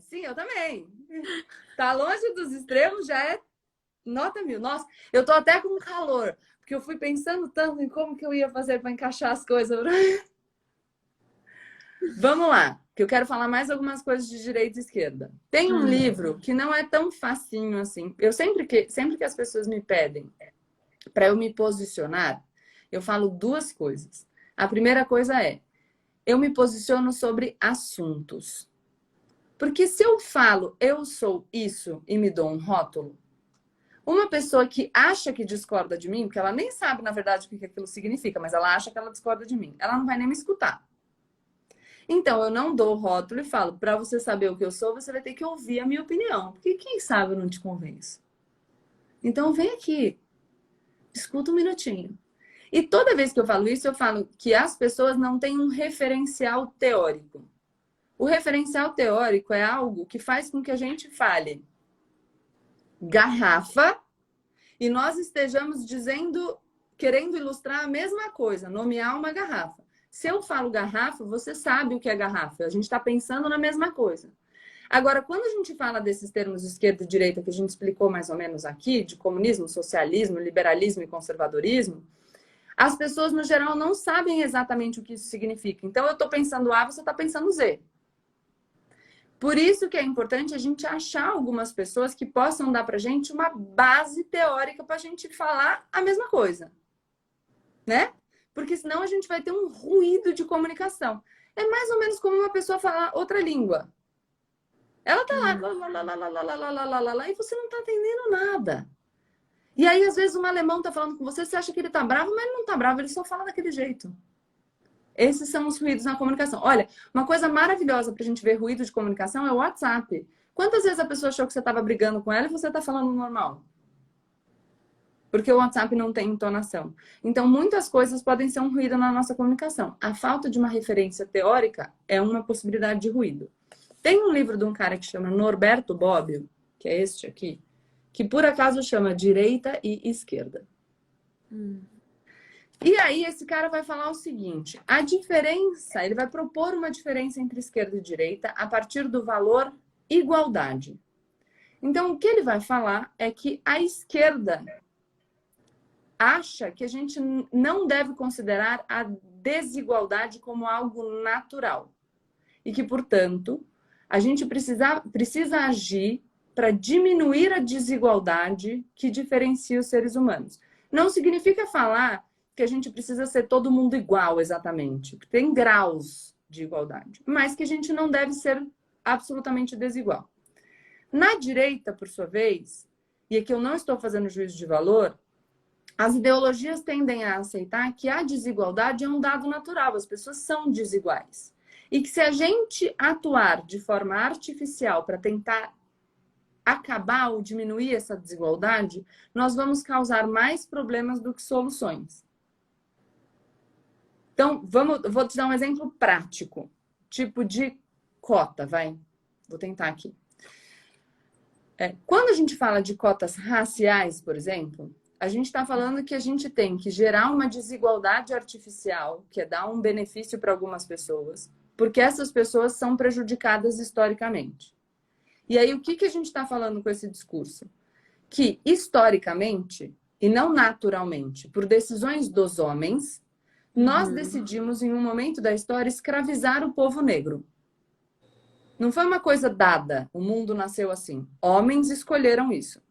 Sim, eu também. Tá longe dos extremos, já é nota 1000. Nossa, eu tô até com calor, porque eu fui pensando tanto em como que eu ia fazer para encaixar as coisas. Vamos lá, que eu quero falar mais algumas coisas de direita e esquerda. Tem um livro que não é tão facinho assim. Eu sempre que as pessoas me pedem para eu me posicionar, eu falo duas coisas. A primeira coisa é, eu me posiciono sobre assuntos. Porque se eu falo, eu sou isso e me dou um rótulo, uma pessoa que acha que discorda de mim, porque ela nem sabe, na verdade, o que aquilo significa, mas ela acha que ela discorda de mim, ela não vai nem me escutar. Então, eu não dou o rótulo e falo, para você saber o que eu sou, você vai ter que ouvir a minha opinião. Porque quem sabe eu não te convenço. Então, vem aqui. Escuta um minutinho. E toda vez que eu falo isso, eu falo que as pessoas não têm um referencial teórico. O referencial teórico é algo que faz com que a gente fale garrafa e nós estejamos querendo ilustrar a mesma coisa, nomear uma garrafa. Se eu falo garrafa, você sabe o que é garrafa. A gente está pensando na mesma coisa. Agora, quando a gente fala desses termos de esquerda e direita que a gente explicou mais ou menos aqui, de comunismo, socialismo, liberalismo e conservadorismo, as pessoas, no geral, não sabem exatamente o que isso significa. Então, eu estou pensando A, você está pensando Z. Por isso que é importante a gente achar algumas pessoas que possam dar para a gente uma base teórica para a gente falar a mesma coisa. Né? Porque senão a gente vai ter um ruído de comunicação. É mais ou menos como uma pessoa falar outra língua. Ela tá lá, e você não tá entendendo nada. E aí, às vezes, um alemão tá falando com você, você acha que ele tá bravo, mas ele não tá bravo, ele só fala daquele jeito. Esses são os ruídos na comunicação. Olha, uma coisa maravilhosa pra gente ver ruído de comunicação é o WhatsApp. Quantas vezes a pessoa achou que você tava brigando com ela e você tá falando normal? Porque o WhatsApp não tem entonação. Então, muitas coisas podem ser um ruído na nossa comunicação. A falta de uma referência teórica é uma possibilidade de ruído. Tem um livro de um cara que chama Norberto Bobbio, que é este aqui, que por acaso chama Direita e Esquerda. E aí esse cara vai falar o seguinte, a diferença, ele vai propor uma diferença entre esquerda e direita a partir do valor igualdade. Então, o que ele vai falar é que a esquerda acha que a gente não deve considerar a desigualdade como algo natural. E que, portanto, a gente precisa agir para diminuir a desigualdade que diferencia os seres humanos. Não significa falar que a gente precisa ser todo mundo igual exatamente. Tem graus de igualdade. Mas que a gente não deve ser absolutamente desigual. Na direita, por sua vez, e aqui eu não estou fazendo juízo de valor, as ideologias tendem a aceitar que a desigualdade é um dado natural. As pessoas são desiguais. E que se a gente atuar de forma artificial para tentar acabar ou diminuir essa desigualdade, nós vamos causar mais problemas do que soluções. Então, vou te dar um exemplo prático. Tipo de cota, vai. Vou tentar aqui. Quando a gente fala de cotas raciais, por exemplo, a gente está falando que a gente tem que gerar uma desigualdade artificial, que é dar um benefício para algumas pessoas, porque essas pessoas são prejudicadas historicamente. E aí, o que a gente está falando com esse discurso? Que, historicamente, e não naturalmente, por decisões dos homens, nós decidimos, em um momento da história, escravizar o povo negro. Não foi uma coisa dada, o mundo nasceu assim. Homens escolheram isso.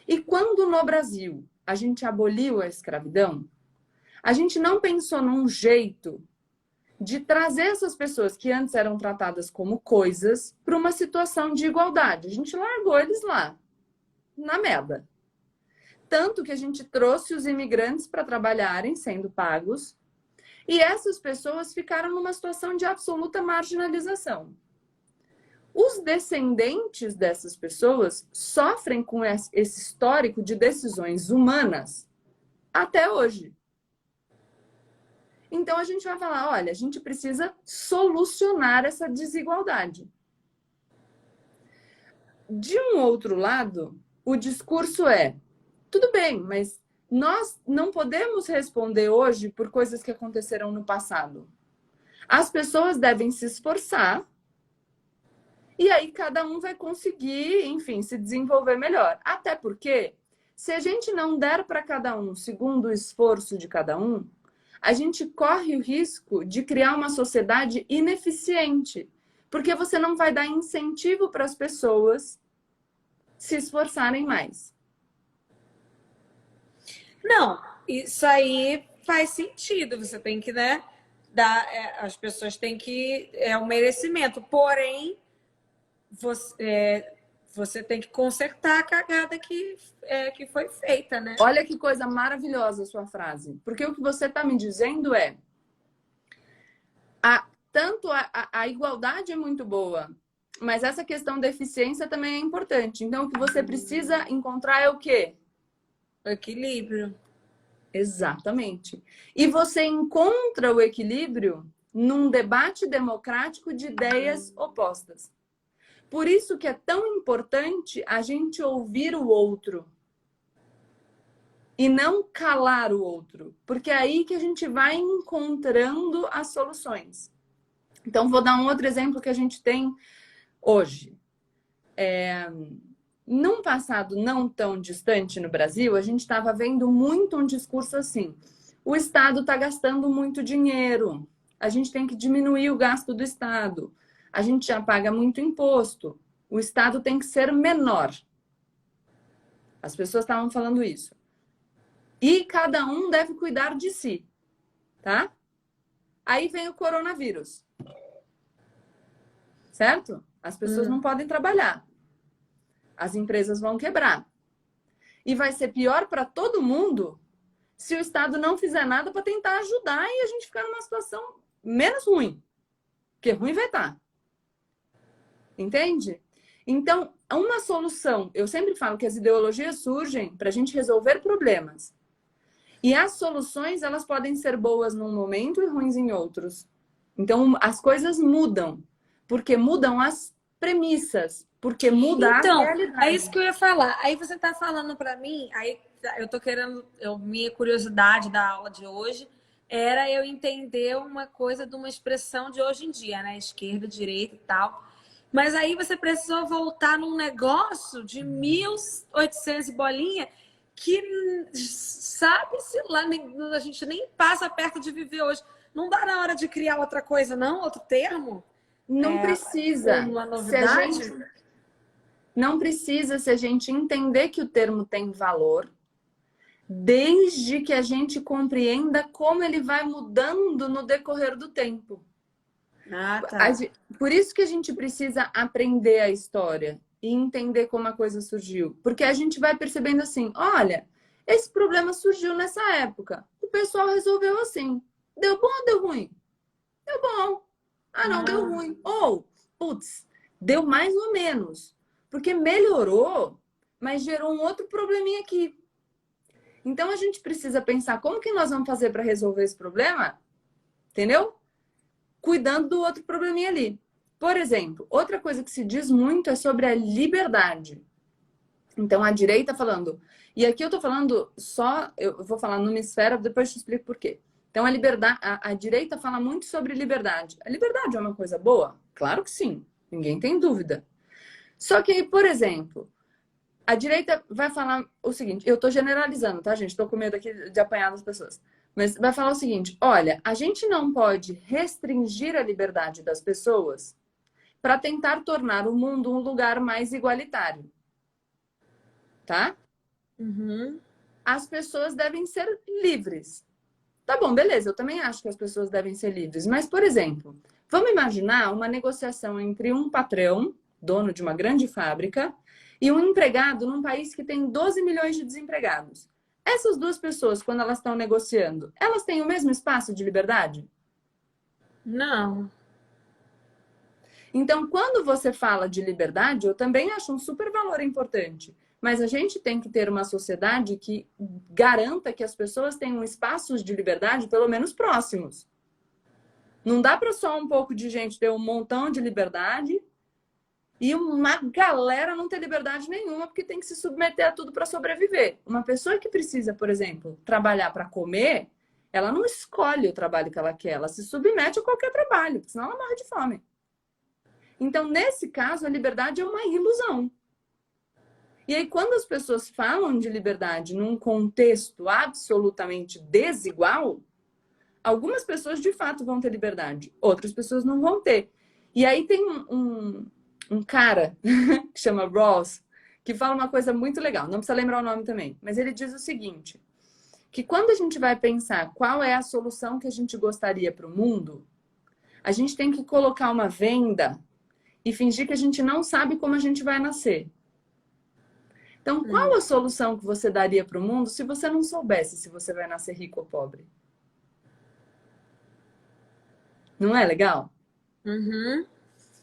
E quando no Brasil a gente aboliu a escravidão, a gente não pensou num jeito de trazer essas pessoas que antes eram tratadas como coisas para uma situação de igualdade. A gente largou eles lá, na merda. Tanto que a gente trouxe os imigrantes para trabalharem sendo pagos e essas pessoas ficaram numa situação de absoluta marginalização. Os descendentes dessas pessoas sofrem com esse histórico de decisões humanas até hoje. Então a gente vai falar, olha, a gente precisa solucionar essa desigualdade. De um outro lado, o discurso é, tudo bem, mas nós não podemos responder hoje por coisas que aconteceram no passado. As pessoas devem se esforçar e aí cada um vai conseguir, enfim, se desenvolver melhor. Até porque, se a gente não der para cada um segundo o esforço de cada um, a gente corre o risco de criar uma sociedade ineficiente. Porque você não vai dar incentivo para as pessoas se esforçarem mais. Não, isso aí faz sentido. Você tem que, né, dar, as pessoas têm que o merecimento. Porém, você tem que consertar a cagada que foi feita, né? Olha que coisa maravilhosa a sua frase. Porque o que você está me dizendo é tanto a igualdade é muito boa, mas essa questão da eficiência também é importante. Então, o que você precisa encontrar é o quê? O equilíbrio. Exatamente. E você encontra o equilíbrio num debate democrático de ideias opostas. Por isso que é tão importante a gente ouvir o outro e não calar o outro, porque é aí que a gente vai encontrando as soluções. Então, vou dar um outro exemplo que a gente tem hoje. Num passado não tão distante no Brasil, a gente estava vendo muito um discurso assim: o Estado está gastando muito dinheiro, a gente tem que diminuir o gasto do Estado, a gente já paga muito imposto, o Estado tem que ser menor. As pessoas estavam falando isso. E cada um deve cuidar de si, tá? Aí vem o coronavírus. Certo? As pessoas não podem trabalhar. As empresas vão quebrar. E vai ser pior para todo mundo se o Estado não fizer nada para tentar ajudar e a gente ficar numa situação menos ruim. Porque ruim vai estar. Entende? Então, uma solução... Eu sempre falo que as ideologias surgem para a gente resolver problemas. E as soluções, elas podem ser boas num momento e ruins em outros. Então, as coisas mudam. Porque mudam as premissas. Porque muda a realidade. É isso que eu ia falar. Aí você está falando para mim, aí eu tô querendo... minha curiosidade da aula de hoje era eu entender uma coisa de uma expressão de hoje em dia, né? Esquerda, direita e tal. Mas aí você precisou voltar num negócio de 1800 e bolinha que sabe-se lá, a gente nem passa perto de viver hoje. Não dá na hora de criar outra coisa, não? Outro termo? Não precisa. Uma novidade? Não precisa se a gente entender que o termo tem valor, desde que a gente compreenda como ele vai mudando no decorrer do tempo. Ah, tá. Por isso que a gente precisa aprender a história e entender como a coisa surgiu. Porque a gente vai percebendo assim, olha, esse problema surgiu nessa época. O pessoal resolveu assim. Deu bom ou deu ruim? Deu bom. Ah, não, deu ruim. Ou, putz, deu mais ou menos. Porque melhorou, mas gerou um outro probleminha aqui. Então, a gente precisa pensar como que nós vamos fazer para resolver esse problema, entendeu? Cuidando do outro probleminha ali. Por exemplo, outra coisa que se diz muito é sobre a liberdade. Então, a direita falando... E aqui eu tô falando só... Eu vou falar numa esfera, depois eu te explico por quê. Então, a direita fala muito sobre liberdade. A liberdade é uma coisa boa? Claro que sim. Ninguém tem dúvida. Só que, por exemplo, a direita vai falar o seguinte... Eu tô generalizando, tá, gente? Tô com medo aqui de apanhar as pessoas. Mas vai falar o seguinte, olha, a gente não pode restringir a liberdade das pessoas para tentar tornar o mundo um lugar mais igualitário. Tá? Uhum. As pessoas devem ser livres. Tá bom, beleza, eu também acho que as pessoas devem ser livres. Mas, por exemplo, vamos imaginar uma negociação entre um patrão, dono de uma grande fábrica, e um empregado num país que tem 12 milhões de desempregados. Essas duas pessoas, quando elas estão negociando, elas têm o mesmo espaço de liberdade? Não. Então, quando você fala de liberdade, eu também acho um super valor importante. Mas a gente tem que ter uma sociedade que garanta que as pessoas tenham espaços de liberdade, pelo menos próximos. Não dá para só um pouco de gente ter um montão de liberdade e uma galera não ter liberdade nenhuma porque tem que se submeter a tudo para sobreviver. Uma pessoa que precisa, por exemplo, trabalhar para comer, ela não escolhe o trabalho que ela quer, ela se submete a qualquer trabalho, porque senão ela morre de fome. Então, nesse caso, a liberdade é uma ilusão. E aí, quando as pessoas falam de liberdade num contexto absolutamente desigual, algumas pessoas de fato vão ter liberdade, outras pessoas não vão ter. E aí tem um cara que chama Ross, que fala uma coisa muito legal, não precisa lembrar o nome também, mas ele diz o seguinte, que quando a gente vai pensar qual é a solução que a gente gostaria para o mundo, a gente tem que colocar uma venda e fingir que a gente não sabe como a gente vai nascer. Então, qual a solução que você daria para o mundo se você não soubesse se você vai nascer rico ou pobre? Não é legal? Uhum.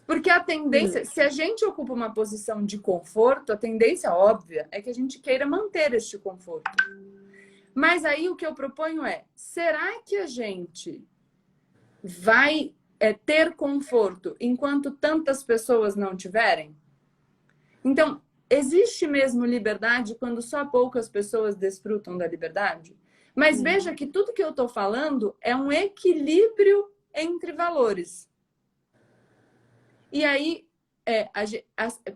Porque a tendência, se a gente ocupa uma posição de conforto, a tendência óbvia é que a gente queira manter este conforto. Mas aí o que eu proponho é, será que a gente vai ter conforto enquanto tantas pessoas não tiverem? Então, existe mesmo liberdade quando só poucas pessoas desfrutam da liberdade? Mas veja que tudo que eu estou falando é um equilíbrio entre valores. E aí,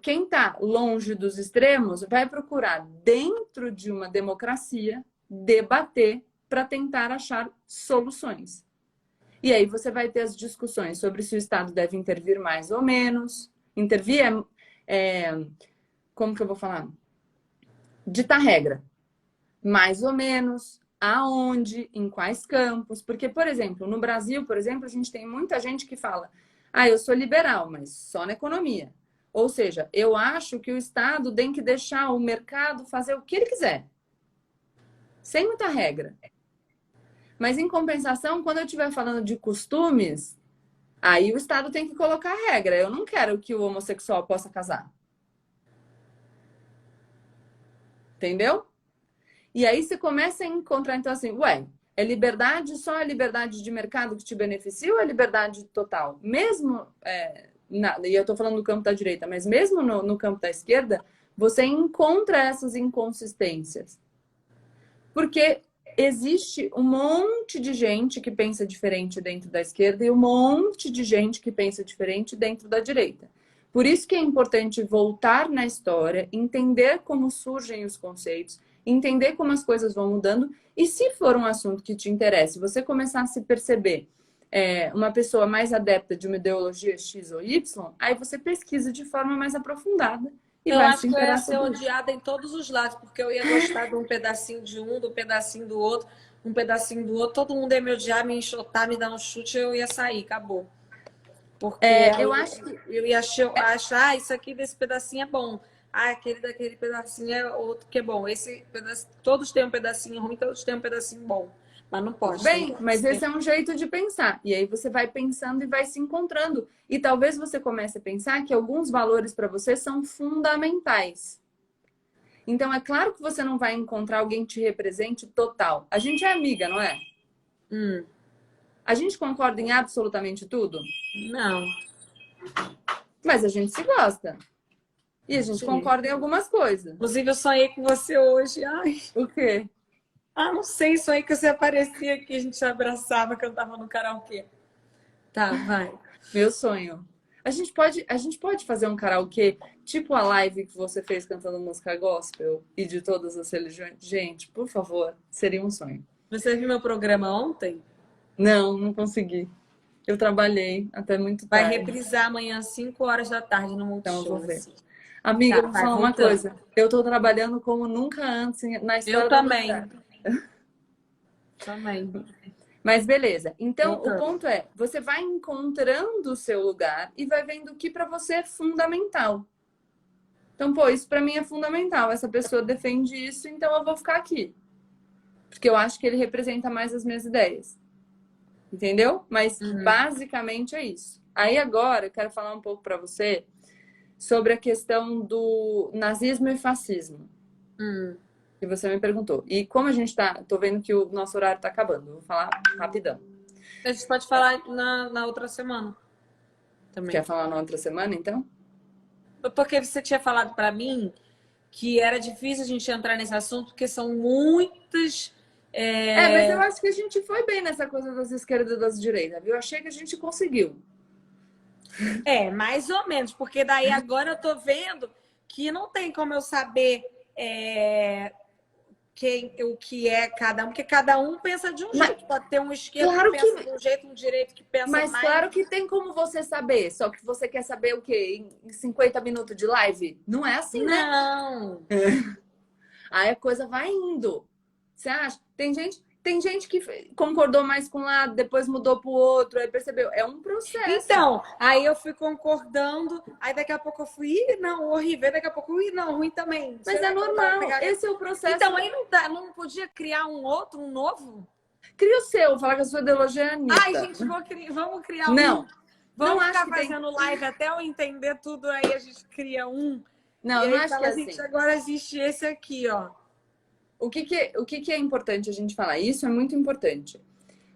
quem está longe dos extremos vai procurar, dentro de uma democracia, debater para tentar achar soluções. E aí você vai ter as discussões sobre se o Estado deve intervir mais ou menos. Intervir como que eu vou falar? Ditar regra. Mais ou menos, aonde, em quais campos. Porque, por exemplo, no Brasil, por exemplo, a gente tem muita gente que fala eu sou liberal, mas só na economia. Ou seja, eu acho que o Estado tem que deixar o mercado fazer o que ele quiser. Sem muita regra. Mas, em compensação, quando eu estiver falando de costumes, aí o Estado tem que colocar regra. Eu não quero que o homossexual possa casar. Entendeu? E aí você começa a encontrar, então assim, é liberdade, só a liberdade de mercado que te beneficia ou é liberdade total? Mesmo, e eu tô falando do campo da direita, mas mesmo no campo da esquerda, você encontra essas inconsistências. Porque existe um monte de gente que pensa diferente dentro da esquerda e um monte de gente que pensa diferente dentro da direita. Por isso que é importante voltar na história, entender como surgem os conceitos, entender como as coisas vão mudando e se for um assunto que te interessa, você começar a se perceber uma pessoa mais adepta de uma ideologia X ou Y, aí você pesquisa de forma mais aprofundada e eu vai acho se que eu ia inteirar ser sobre isso. odiada em todos os lados, porque eu ia gostar de um pedacinho de um, do pedacinho do outro, um pedacinho do outro, todo mundo ia me odiar, me enxotar, me dar um chute, eu ia sair, acabou. Porque Eu acho que eu ia achar, isso aqui desse pedacinho é bom. Aquele daquele pedacinho é outro que é bom. Esse pedacinho, todos têm um pedacinho ruim, todos têm um pedacinho bom. Mas não pode. bem, mas esse é um jeito de pensar. E aí você vai pensando e vai se encontrando. E talvez você comece a pensar que alguns valores para você são fundamentais. Então, é claro que você não vai encontrar alguém que te represente total. A gente é amiga, não é? A gente concorda em absolutamente tudo? Não. Mas a gente se gosta. E a gente concorda em algumas coisas. Inclusive, eu sonhei com você hoje. Ai. O quê? Não sei. Sonhei que você aparecia aqui, a gente se abraçava, cantava no karaokê. Tá, vai. Meu sonho. A gente pode fazer um karaokê, tipo a live que você fez cantando música gospel e de todas as religiões. Gente, por favor, seria um sonho. Você viu meu programa ontem? Não consegui. Eu trabalhei até muito tarde. Vai reprisar amanhã às 5 horas da tarde no Multishow. Então eu vou ver. Assim. Amiga, eu vou falar uma coisa. Eu tô trabalhando como nunca antes na história da humanidade. Também. Mas beleza. Então, o ponto é, você vai encontrando o seu lugar e vai vendo o que para você é fundamental. Então, isso para mim é fundamental. Essa pessoa defende isso, então eu vou ficar aqui. Porque eu acho que ele representa mais as minhas ideias. Entendeu? Mas basicamente é isso. Aí agora eu quero falar um pouco para você sobre a questão do nazismo e fascismo. Que você me perguntou. E como a gente tá... Tô vendo que o nosso horário tá acabando. Vou falar rapidão. A gente pode falar na outra semana também. Quer falar na outra semana, então? Porque você tinha falado para mim que era difícil a gente entrar nesse assunto, porque são muitas... mas eu acho que a gente foi bem nessa coisa das esquerdas e das direitas, viu? Eu achei que a gente conseguiu. Mais ou menos, porque daí agora eu tô vendo que não tem como eu saber o que é cada um, porque cada um pensa de um jeito. Pode ter um esquerdo claro que pensa de um jeito, um direito que pensa Mas mais. claro que tem como você saber, só que você quer saber o quê? Em 50 minutos de live? Não é assim, né? Não. Aí a coisa vai indo. Você acha? Tem gente que concordou mais com um lado, depois mudou pro outro, aí percebeu. É um processo. Então, aí eu fui concordando, aí daqui a pouco eu fui, não, horrível, aí daqui a pouco, não, ruim também. Mas é normal, esse é o processo. Então, aí não podia criar um outro, um novo? Cria o seu, falar que a sua ideologia é Anitta. Ai, gente, vamos criar um. Não. Vamos ficar fazendo live até eu entender tudo, aí a gente cria um. Não, não acho que é assim. Agora existe esse aqui, ó. O que é importante a gente falar? Isso é muito importante.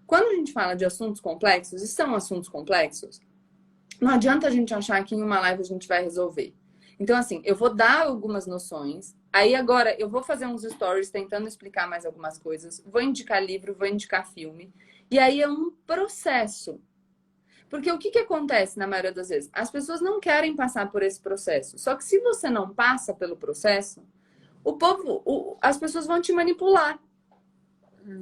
Quando a gente fala de assuntos complexos, e são assuntos complexos, não adianta a gente achar que em uma live a gente vai resolver. Então, assim, eu vou dar algumas noções, aí agora eu vou fazer uns stories tentando explicar mais algumas coisas, vou indicar livro, vou indicar filme, e aí é um processo. Porque o que acontece na maioria das vezes? As pessoas não querem passar por esse processo. Só que se você não passa pelo processo, as pessoas vão te manipular.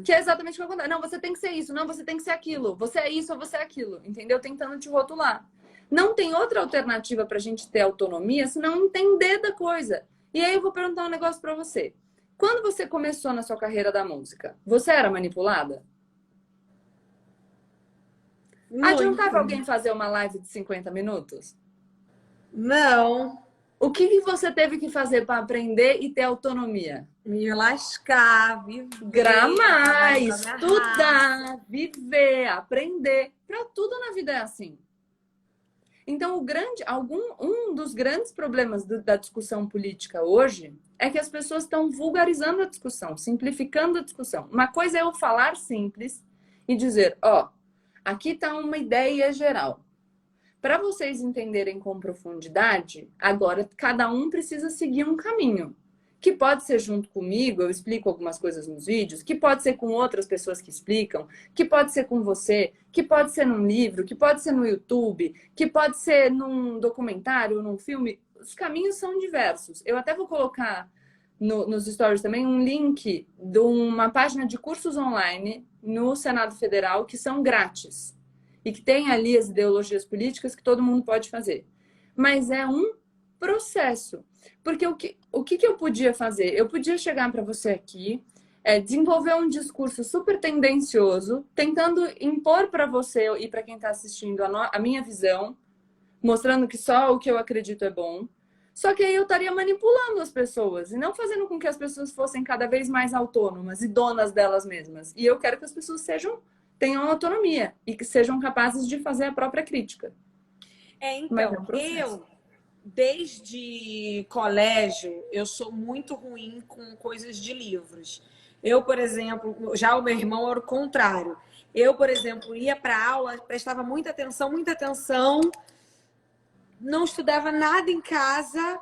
Que é exatamente o que acontece. Não, você tem que ser isso, não, você tem que ser aquilo. Você é isso ou você é aquilo, entendeu? Tentando te rotular. Não tem outra alternativa pra gente ter autonomia senão entender da coisa. E aí eu vou perguntar um negócio pra você. Quando você começou na sua carreira da música, você era manipulada? Muito. Adiantava alguém fazer uma live de 50 minutos? Não. O que você teve que fazer para aprender e ter autonomia? Me lascar, viver. Gramar, estudar, viver, aprender. Para tudo na vida é assim. Então, um dos grandes problemas da discussão política hoje é que as pessoas estão vulgarizando a discussão, simplificando a discussão. Uma coisa é eu falar simples e dizer, aqui está uma ideia geral. Para vocês entenderem com profundidade, agora cada um precisa seguir um caminho. Que pode ser junto comigo, eu explico algumas coisas nos vídeos, que pode ser com outras pessoas que explicam, que pode ser com você, que pode ser num livro, que pode ser no YouTube, que pode ser num documentário, num filme. Os caminhos são diversos. Eu até vou colocar nos stories também um link de uma página de cursos online no Senado Federal que são grátis. E que tem ali as ideologias políticas que todo mundo pode fazer. Mas é um processo. Porque o que eu podia fazer? Eu podia chegar para você aqui, desenvolver um discurso super tendencioso, tentando impor para você e para quem está assistindo a minha visão, mostrando que só o que eu acredito é bom. Só que aí eu estaria manipulando as pessoas e não fazendo com que as pessoas fossem cada vez mais autônomas e donas delas mesmas. E eu quero que as pessoas tenham autonomia e que sejam capazes de fazer a própria crítica. Então, eu, desde colégio, eu sou muito ruim com coisas de livros. Eu, por exemplo, já o meu irmão era o contrário. Eu, por exemplo, ia para aula, prestava muita atenção, não estudava nada em casa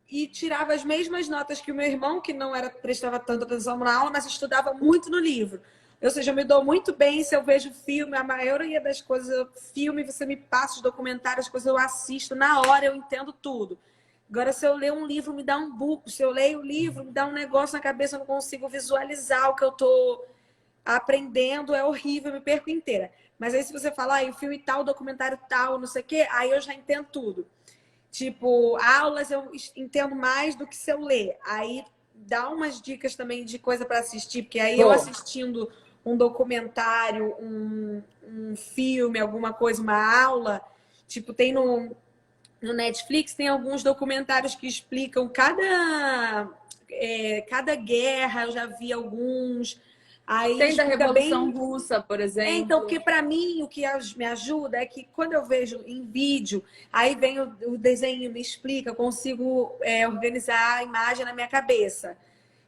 e tirava as mesmas notas que o meu irmão, que não prestava tanta atenção na aula, mas estudava muito no livro. Ou seja, eu me dou muito bem se eu vejo filme, a maioria das coisas, filme, você me passa os documentários, as coisas eu assisto, na hora eu entendo tudo. Agora, se eu ler um livro, me dá um buco. Se eu leio o livro, me dá um negócio na cabeça, eu não consigo visualizar o que eu tô aprendendo, é horrível, eu me perco inteira. Mas aí se você falar, o filme tal, o documentário tal, não sei o quê, aí eu já entendo tudo. Tipo, aulas eu entendo mais do que se eu ler. Aí dá umas dicas também de coisa para assistir, porque aí eu assistindo um documentário, um filme, alguma coisa, uma aula, tipo, tem no Netflix, tem alguns documentários que explicam cada guerra, eu já vi alguns. Aí Tem da Revolução bem... Russa, por exemplo. Então, porque para mim o que me ajuda é que quando eu vejo em vídeo, aí vem o desenho, me explica, eu consigo organizar a imagem na minha cabeça.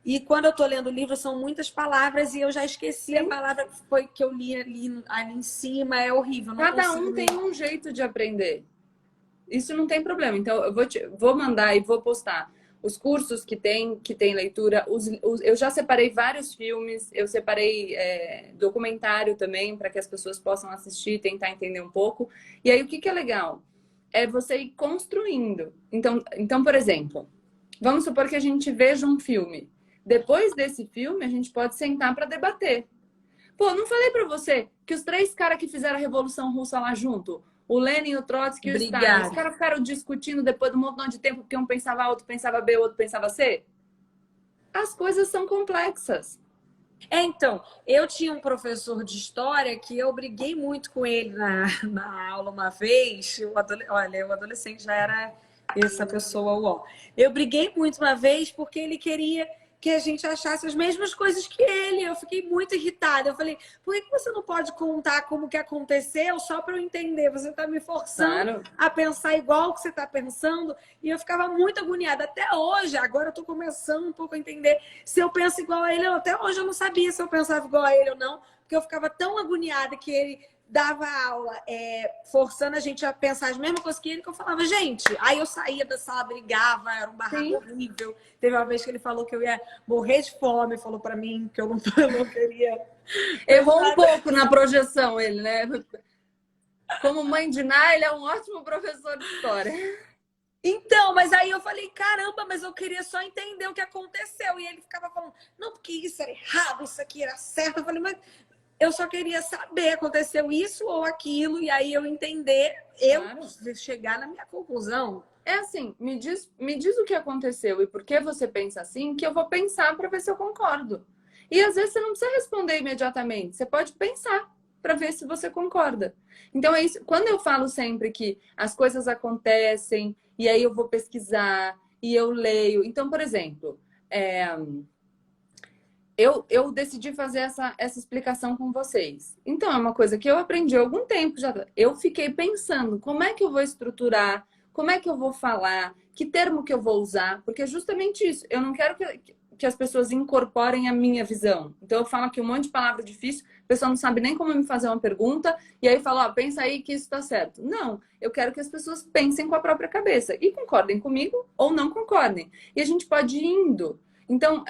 E quando eu estou lendo o livro, são muitas palavras e eu já esqueci a palavra que eu li ali em cima, é horrível. Não Cada um tem um jeito de aprender. Isso não tem problema. Então, eu vou mandar e vou postar os cursos que tem leitura. Eu já separei vários filmes, eu separei documentário também, para que as pessoas possam assistir, tentar entender um pouco. E aí, o que é legal? É você ir construindo. Então, por exemplo, vamos supor que a gente veja um filme. Depois desse filme, a gente pode sentar para debater. Pô, não falei para você que os 3 caras que fizeram a Revolução Russa lá junto, o Lenin, o Trotsky e o Stalin, os caras ficaram discutindo depois de um montão de tempo, porque um pensava A, outro pensava B, outro pensava C? As coisas são complexas. Então, eu tinha um professor de história que eu briguei muito com ele na aula uma vez. Olha, o adolescente já era essa pessoa, ó. Eu briguei muito uma vez porque ele queria que a gente achasse as mesmas coisas que ele. Eu fiquei muito irritada. Eu falei, por que você não pode contar como que aconteceu só para eu entender? Você está me forçando a pensar igual que você está pensando. E eu ficava muito agoniada. Até hoje, agora eu estou começando um pouco a entender se eu penso igual a ele. Até hoje eu não sabia se eu pensava igual a ele ou não, porque eu ficava tão agoniada que ele dava aula forçando a gente a pensar as mesmas coisas que ele, que eu falava, gente, aí eu saía da sala, brigava, era um barraco horrível. Teve uma vez que ele falou que eu ia morrer de fome, falou pra mim que eu não queria. Errou um pouco na projeção ele, né? Como mãe de Ná, ele é um ótimo professor de história. Então, mas aí eu falei, caramba, mas eu queria só entender o que aconteceu. E ele ficava falando, não, porque isso era errado, isso aqui era certo. Eu falei, mas eu só queria saber, aconteceu isso ou aquilo, e aí eu entender, eu chegar na minha conclusão. É assim, me diz o que aconteceu e por que você pensa assim, que eu vou pensar para ver se eu concordo. E às vezes você não precisa responder imediatamente, você pode pensar para ver se você concorda. Então é isso, quando eu falo sempre que as coisas acontecem e aí eu vou pesquisar e eu leio. Então, por exemplo, eu decidi fazer essa explicação com vocês. Então, é uma coisa que eu aprendi há algum tempo já. Eu fiquei pensando, como é que eu vou estruturar, como é que eu vou falar, que termo que eu vou usar, porque é justamente isso. Eu não quero que as pessoas incorporem a minha visão. Então, eu falo aqui um monte de palavra difícil, a pessoa não sabe nem como me fazer uma pergunta, e aí fala, ó, pensa aí que isso está certo. Não, eu quero que as pessoas pensem com a própria cabeça e concordem comigo ou não concordem. E a gente pode ir indo. Então,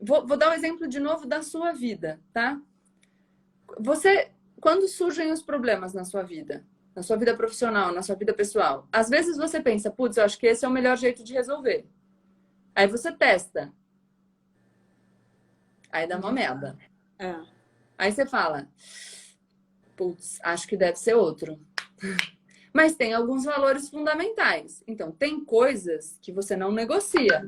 Vou dar um exemplo de novo da sua vida, tá? Quando surgem os problemas na sua vida profissional, na sua vida pessoal, às vezes você pensa, putz, eu acho que esse é o melhor jeito de resolver. Aí você testa. Aí dá uma merda. Aí você fala, putz, acho que deve ser outro. Mas tem alguns valores fundamentais. Então, tem coisas que você não negocia.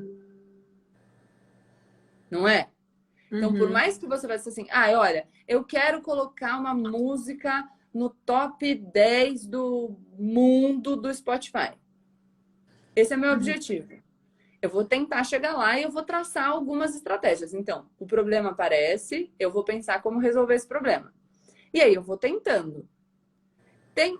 Não é? Então, por mais que você vai ser assim, olha, eu quero colocar uma música no top 10 do mundo do Spotify. Esse é meu objetivo. Eu vou tentar chegar lá e eu vou traçar algumas estratégias. Então, o problema aparece, eu vou pensar como resolver esse problema. E aí eu vou tentando.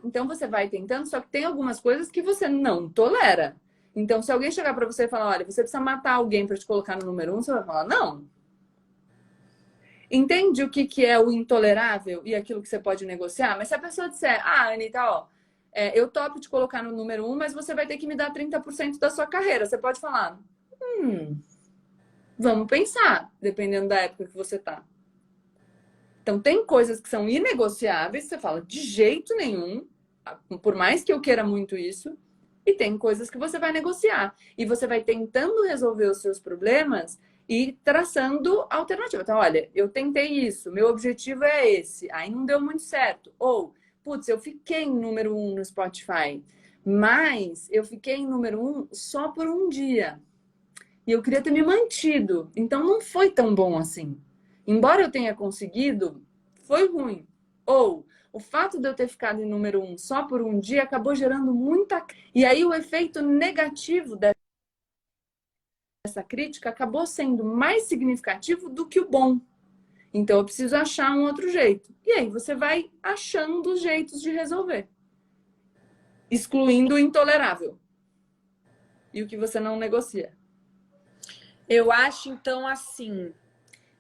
Então, você vai tentando, só que tem algumas coisas que você não tolera. Então, se alguém chegar para você e falar, olha, você precisa matar alguém para te colocar no número 1, você vai falar, não. Entende o que é o intolerável e aquilo que você pode negociar? Mas se a pessoa disser, Anitta, ó, eu topo te colocar no número 1, mas você vai ter que me dar 30% da sua carreira. Você pode falar, vamos pensar, dependendo da época que você tá. Então, tem coisas que são inegociáveis, você fala, de jeito nenhum, por mais que eu queira muito isso, e tem coisas que você vai negociar. E você vai tentando resolver os seus problemas e traçando alternativa. Então, olha, eu tentei isso, meu objetivo é esse, aí não deu muito certo. Ou, putz, eu fiquei em número 1 no Spotify, mas eu fiquei em número 1 só por um dia. E eu queria ter me mantido. Então, não foi tão bom assim. Embora eu tenha conseguido, foi ruim. Ou o fato de eu ter ficado em número 1 só por um dia acabou gerando muita... E aí o efeito negativo dessa crítica acabou sendo mais significativo do que o bom. Então eu preciso achar um outro jeito. E aí você vai achando os jeitos de resolver, excluindo o intolerável e o que você não negocia. Eu acho, então, assim,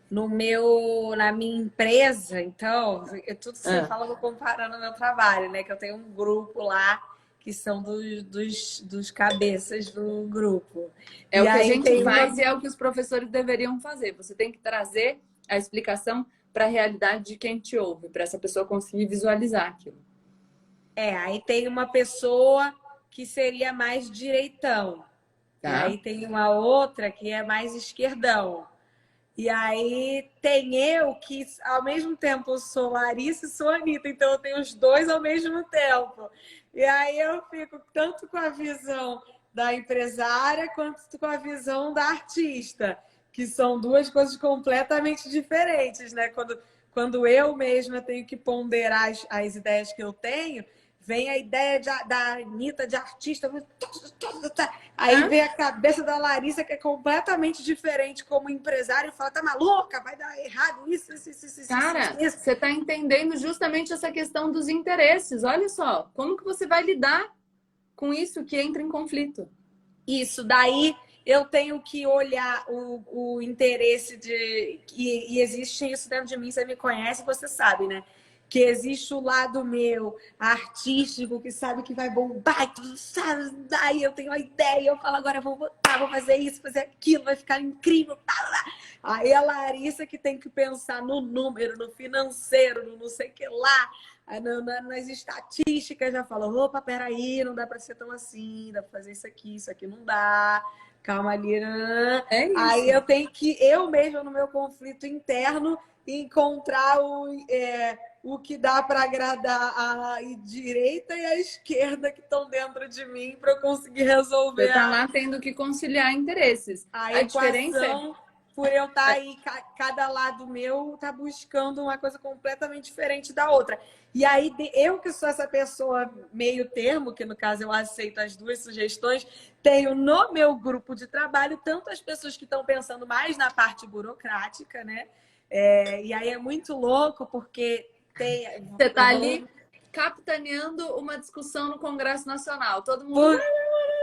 na minha empresa, então, tudo que você fala, eu vou comparando o meu trabalho, né? Que eu tenho um grupo lá que são dos cabeças do grupo. É o que a gente faz e é o que os professores deveriam fazer. Você tem que trazer a explicação para a realidade de quem te ouve, para essa pessoa conseguir visualizar aquilo. Aí tem uma pessoa que seria mais direitão. Tá. E aí tem uma outra que é mais esquerdão. E aí tem eu que, ao mesmo tempo, sou Larissa e sou Anitta. Então, eu tenho os dois ao mesmo tempo. E aí eu fico tanto com a visão da empresária quanto com a visão da artista. Que são duas coisas completamente diferentes, né? Quando eu mesma tenho que ponderar as ideias que eu tenho, vem a ideia da Anitta de artista. Aí vem a cabeça da Larissa, que é completamente diferente como empresária, e fala, tá maluca? Vai dar errado isso. Cara, você tá entendendo justamente essa questão dos interesses. Olha só, como que você vai lidar com isso que entra em conflito? Isso, daí eu tenho que olhar o interesse e existe isso dentro de mim, você me conhece, você sabe, né? Que existe o lado meu artístico, que sabe que vai bombar, e tudo sabe. Daí eu tenho a ideia, eu falo, agora eu vou botar, vou fazer isso, fazer aquilo, vai ficar incrível. Aí a Larissa que tem que pensar no número, no financeiro, no não sei o que lá, nas estatísticas, já fala, opa, peraí, não dá para ser tão assim, dá para fazer isso aqui não dá. Calma ali. É isso. Aí eu tenho que, eu mesma, no meu conflito interno, encontrar o que dá para agradar a direita e a esquerda que estão dentro de mim para eu conseguir resolver. Você está lá tendo que conciliar interesses. A diferença, por eu estar aí, cada lado meu está buscando uma coisa completamente diferente da outra. E aí, eu que sou essa pessoa meio termo, que no caso eu aceito as duas sugestões, tenho no meu grupo de trabalho tanto as pessoas que estão pensando mais na parte burocrática, né? E aí é muito louco, porque você está ali capitaneando uma discussão no Congresso Nacional. Todo mundo...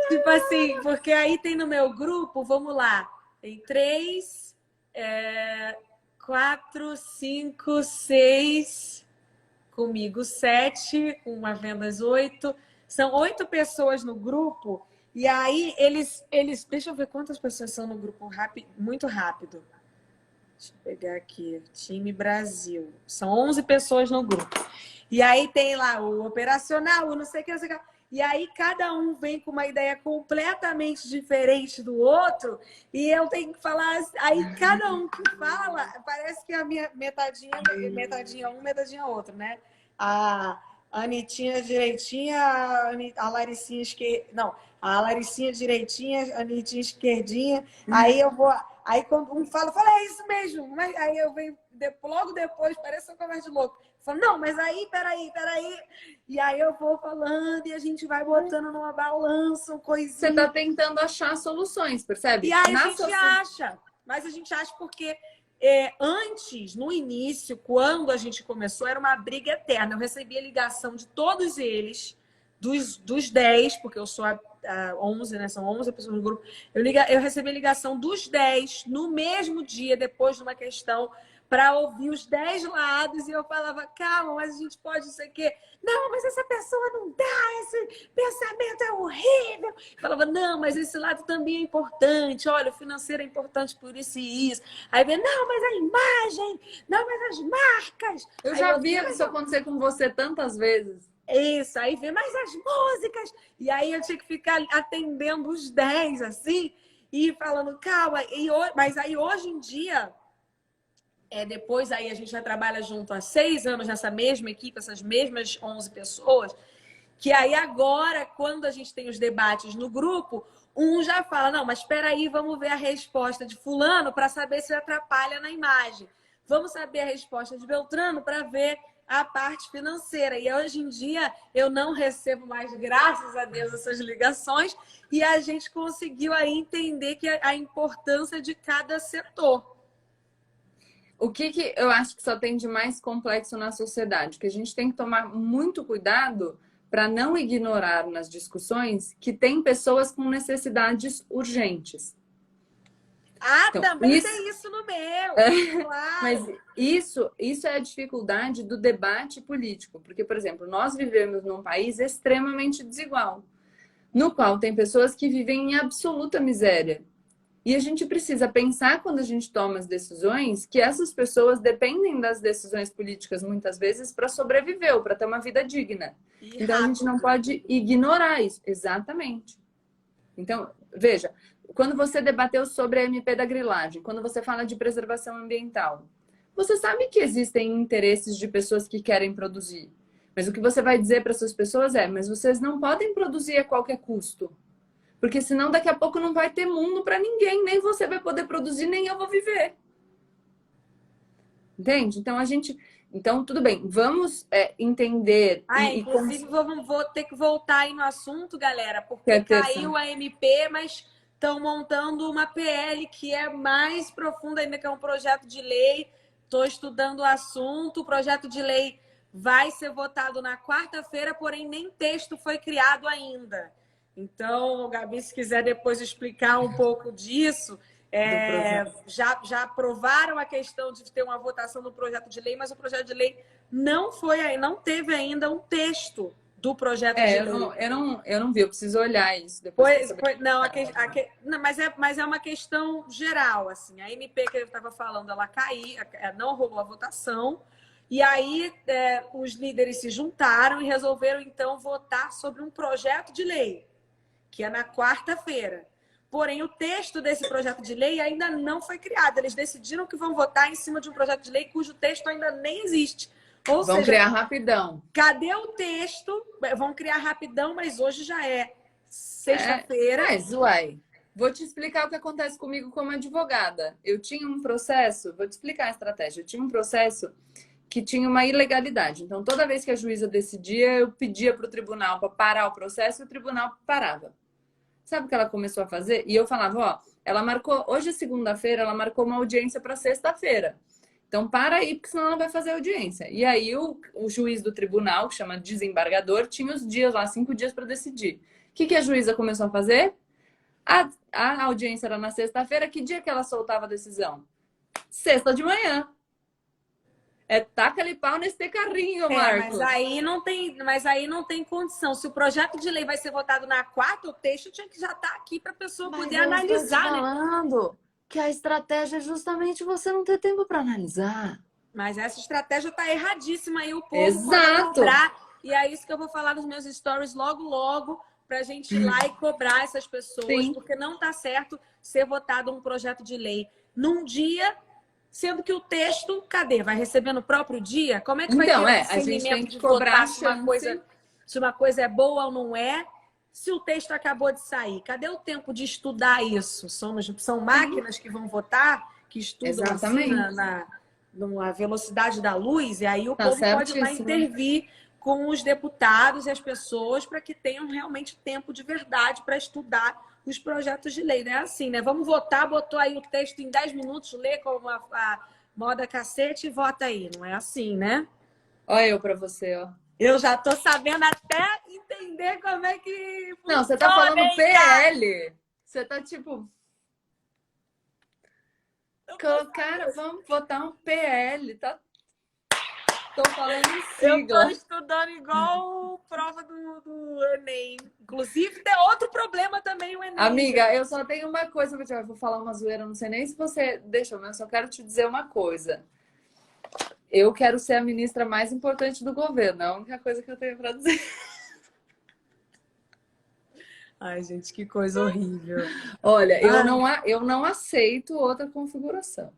Tipo assim, porque aí tem no meu grupo, vamos lá, tem 3, 4, 5, 6, comigo 7, com uma vendas 8. São 8 pessoas no grupo, e aí eles... Deixa eu ver quantas pessoas são no grupo, muito rápido. Deixa eu pegar aqui, time Brasil. São 11 pessoas no grupo. E aí tem lá o operacional, o não sei o que, não sei o que. E aí cada um vem com uma ideia completamente diferente do outro. E eu tenho que falar... Aí cada um que fala, parece que a minha metadinha um, metadinha outro, né? A Anitinha direitinha, a Laricinha esquerdinha... Não, a Laricinha direitinha, a Anitinha esquerdinha. Aí eu vou... Aí quando um fala, é isso mesmo. Mas aí eu venho logo depois, parece uma conversa de louco. Falo, não, mas aí, peraí. E aí eu vou falando e a gente vai botando numa balança, uma coisinha. Você tá tentando achar soluções, percebe? E aí a gente acha. Mas a gente acha porque antes, no início, quando a gente começou, era uma briga eterna. Eu recebia ligação de todos eles, dos 10, porque eu sou a 11, né? São 11 pessoas no grupo. Eu recebi ligação dos 10 no mesmo dia, depois de uma questão, para ouvir os 10 lados, e eu falava, calma, mas a gente pode não sei o quê. Não, mas essa pessoa não dá, esse pensamento é horrível. Eu falava, não, mas esse lado também é importante. Olha, o financeiro é importante por isso e isso. Aí vem, não, mas a imagem, não, mas as marcas. Eu já vi isso acontecer com você tantas vezes. Isso, aí vem mais as músicas. E aí eu tinha que ficar atendendo os 10, assim, e falando, calma. Mas aí hoje em dia, depois aí a gente já trabalha junto há 6 anos nessa mesma equipe, essas mesmas 11 pessoas, que aí agora, quando a gente tem os debates no grupo, um já fala, não, mas espera aí, vamos ver a resposta de fulano para saber se atrapalha na imagem. Vamos saber a resposta de Beltrano para ver a parte financeira. E hoje em dia eu não recebo mais, graças a Deus, essas ligações, e a gente conseguiu aí entender que a importância de cada setor. o que eu acho que só tem de mais complexo na sociedade? Que a gente tem que tomar muito cuidado para não ignorar nas discussões que tem pessoas com necessidades urgentes. Então, também tem isso no meu, claro. Mas isso é a dificuldade do debate político. Porque, por exemplo, nós vivemos num país extremamente desigual, no qual tem pessoas que vivem em absoluta miséria. E a gente precisa pensar, quando a gente toma as decisões, que essas pessoas dependem das decisões políticas, muitas vezes, para sobreviver ou para ter uma vida digna. Então, a gente não pode ignorar isso. Exatamente. Então, veja, quando você debateu sobre a MP da grilagem, quando você fala de preservação ambiental, você sabe que existem interesses de pessoas que querem produzir. Mas o que você vai dizer para essas pessoas é: mas vocês não podem produzir a qualquer custo. Porque senão daqui a pouco não vai ter mundo para ninguém. Nem você vai poder produzir, nem eu vou viver. Entende? Então, tudo bem. Vamos entender. Inclusive, vou ter que voltar aí no assunto, galera. Porque caiu a MP, mas estão montando uma PL que é mais profunda ainda, que é um projeto de lei. Estou estudando o assunto. O projeto de lei vai ser votado na quarta-feira, porém nem texto foi criado ainda. Então, Gabi, se quiser depois explicar um pouco disso, já aprovaram a questão de ter uma votação do projeto de lei, mas o projeto de lei não teve ainda um texto do projeto de lei. Eu não vi, eu preciso olhar isso depois. Mas é uma questão geral, assim. A MP que eu estava falando, ela caiu, não rolou a votação. E aí os líderes se juntaram e resolveram, então, votar sobre um projeto de lei, que é na quarta-feira. Porém, o texto desse projeto de lei ainda não foi criado. Eles decidiram que vão votar em cima de um projeto de lei cujo texto ainda nem existe. Ou seja, criar rapidão. Cadê o texto? Vão criar rapidão, mas hoje já é sexta-feira. Mas, uai, vou te explicar o que acontece comigo como advogada. Eu tinha um processo, vou te explicar a estratégia. Eu tinha um processo que tinha uma ilegalidade. Então, toda vez que a juíza decidia, eu pedia para o tribunal para parar o processo e o tribunal parava. Sabe o que ela começou a fazer? E eu falava, ó, ela marcou, hoje é segunda-feira, ela marcou uma audiência para sexta-feira. Então, para aí, porque senão ela vai fazer audiência. E aí, o juiz do tribunal, que chama desembargador, tinha os dias lá, 5 dias para decidir. O que a juíza começou a fazer? A audiência era na sexta-feira. Que dia que ela soltava a decisão? Sexta de manhã. Taca-lhe pau nesse carrinho, Marcos. Mas aí não tem condição. Se o projeto de lei vai ser votado na quarta, o texto tinha que já estar aqui para a pessoa poder analisar. Estou te falando que a estratégia é justamente você não ter tempo para analisar. Mas essa estratégia está erradíssima aí, o povo pode cobrar. E é isso que eu vou falar nos meus stories logo, para a gente ir lá e cobrar essas pessoas. Sim. Porque não está certo ser votado um projeto de lei num dia, sendo que o texto, cadê? Vai receber no próprio dia? Como é que vai ter a gente tem que cobrar se uma coisa é boa ou não é, se o texto acabou de sair? Cadê o tempo de estudar isso? São máquinas que vão votar, que estudam assim na velocidade da luz, e aí o povo pode ir lá intervir com os deputados e as pessoas para que tenham realmente tempo de verdade para estudar os projetos de lei. Não é assim, né? Vamos votar, botou aí o texto em 10 minutos, lê como a moda cacete e vota aí. Não é assim, né? Olha eu pra você, ó. Eu já tô sabendo até entender como é que funciona. Não, você tá falando PL. Você tá tipo... Cara, vamos votar um PL, tá? Tô falando em sigla. Eu tô estudando igual prova do Enem. Inclusive, tem outro problema também, o Enem. Amiga, eu só tenho uma coisa pra te falar. Vou falar uma zoeira, não sei nem se você deixou, mas eu só quero te dizer uma coisa. Eu quero ser a ministra mais importante do governo. É a única coisa que eu tenho pra dizer. Ai, gente, que coisa horrível. Olha, eu não aceito outra configuração.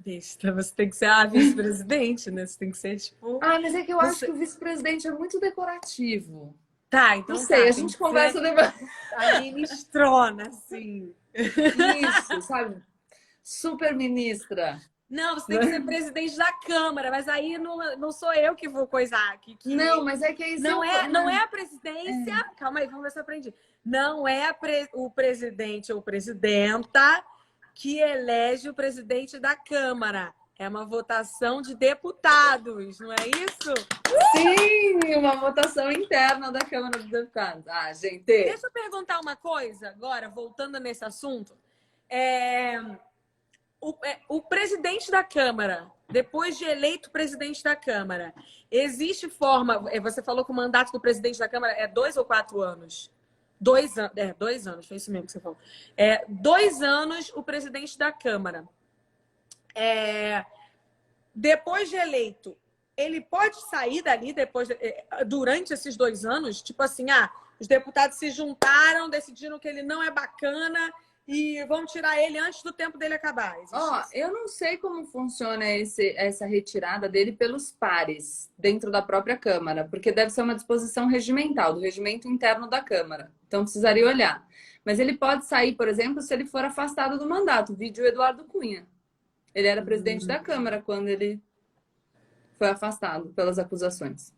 Besta, você tem que ser a vice-presidente, né? Você tem que ser tipo... mas é que eu acho que o vice-presidente é muito decorativo. Tá, então não sei, a gente conversa depois. A ministrona, assim. Isso, sabe? Super ministra. Não, você tem que ser presidente da Câmara, mas aí não sou eu que vou coisar. Não, mas é que é isso. Não é a presidência... Calma aí, vamos ver se eu aprendi. Não é o presidente ou presidenta que elege o presidente da Câmara. É uma votação de deputados, não é isso? Sim, uma votação interna da Câmara dos Deputados. Ah, gente. Deixa eu perguntar uma coisa agora, voltando nesse assunto. O presidente da Câmara, depois de eleito presidente da Câmara, existe forma... Você falou que o mandato do presidente da Câmara é 2 ou 4 anos? 2 anos. 2 anos, foi isso mesmo que você falou. 2 anos o presidente da Câmara. Depois de eleito, ele pode sair dali durante esses 2 anos? Tipo assim, os deputados se juntaram, decidiram que ele não é bacana e vão tirar ele antes do tempo dele acabar. Eu não sei como funciona essa retirada dele pelos pares dentro da própria Câmara, porque deve ser uma disposição regimental, do regimento interno da Câmara. Então precisaria olhar. Mas ele pode sair, por exemplo, se ele for afastado do mandato. Vídeo Eduardo Cunha. Ele era presidente da Câmara quando ele foi afastado pelas acusações.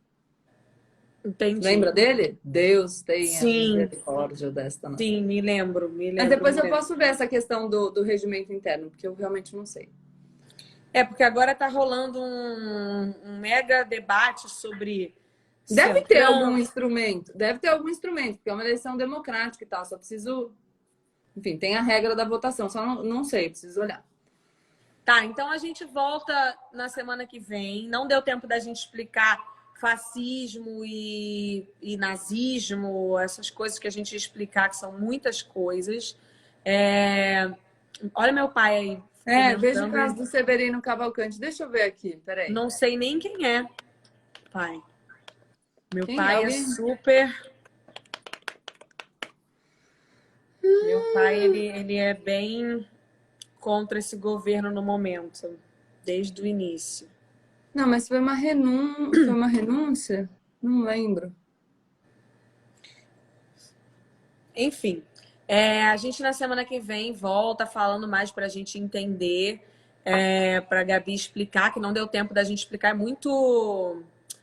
Entendi. Lembra dele? Deus tenha Sim. misericórdia desta noite. Sim, me lembro. Mas depois eu posso ver essa questão do regimento interno, porque eu realmente não sei. Porque agora está rolando um mega debate sobre... Deve ter algum instrumento, porque é uma eleição democrática e tal, só preciso... Enfim, tem a regra da votação, só não sei, preciso olhar. Tá, então a gente volta na semana que vem. Não deu tempo da gente explicar fascismo e nazismo, essas coisas que a gente ia explicar, que são muitas coisas. Olha meu pai aí. Veja o caso do Severino Cavalcante. Deixa eu ver aqui, peraí. Não sei nem quem é, pai. Meu Quem pai é super... Meu pai, ele é bem contra esse governo no momento, desde o início. Não, mas foi uma renúncia? Não lembro. Enfim, a gente na semana que vem volta falando mais para a gente entender, para a Gabi explicar, que não deu tempo da gente explicar, é muito...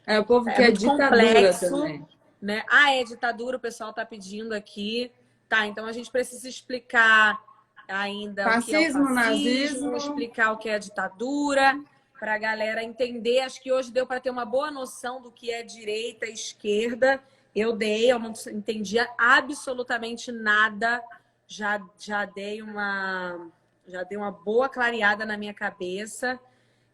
O povo quer ditadura complexo, também. Né? É ditadura, o pessoal tá pedindo aqui. Tá, então a gente precisa explicar ainda o que é o fascismo, nazismo, explicar o que é a ditadura, para a galera entender. Acho que hoje deu para ter uma boa noção do que é direita e esquerda. Eu não entendia absolutamente nada. Já dei uma boa clareada na minha cabeça.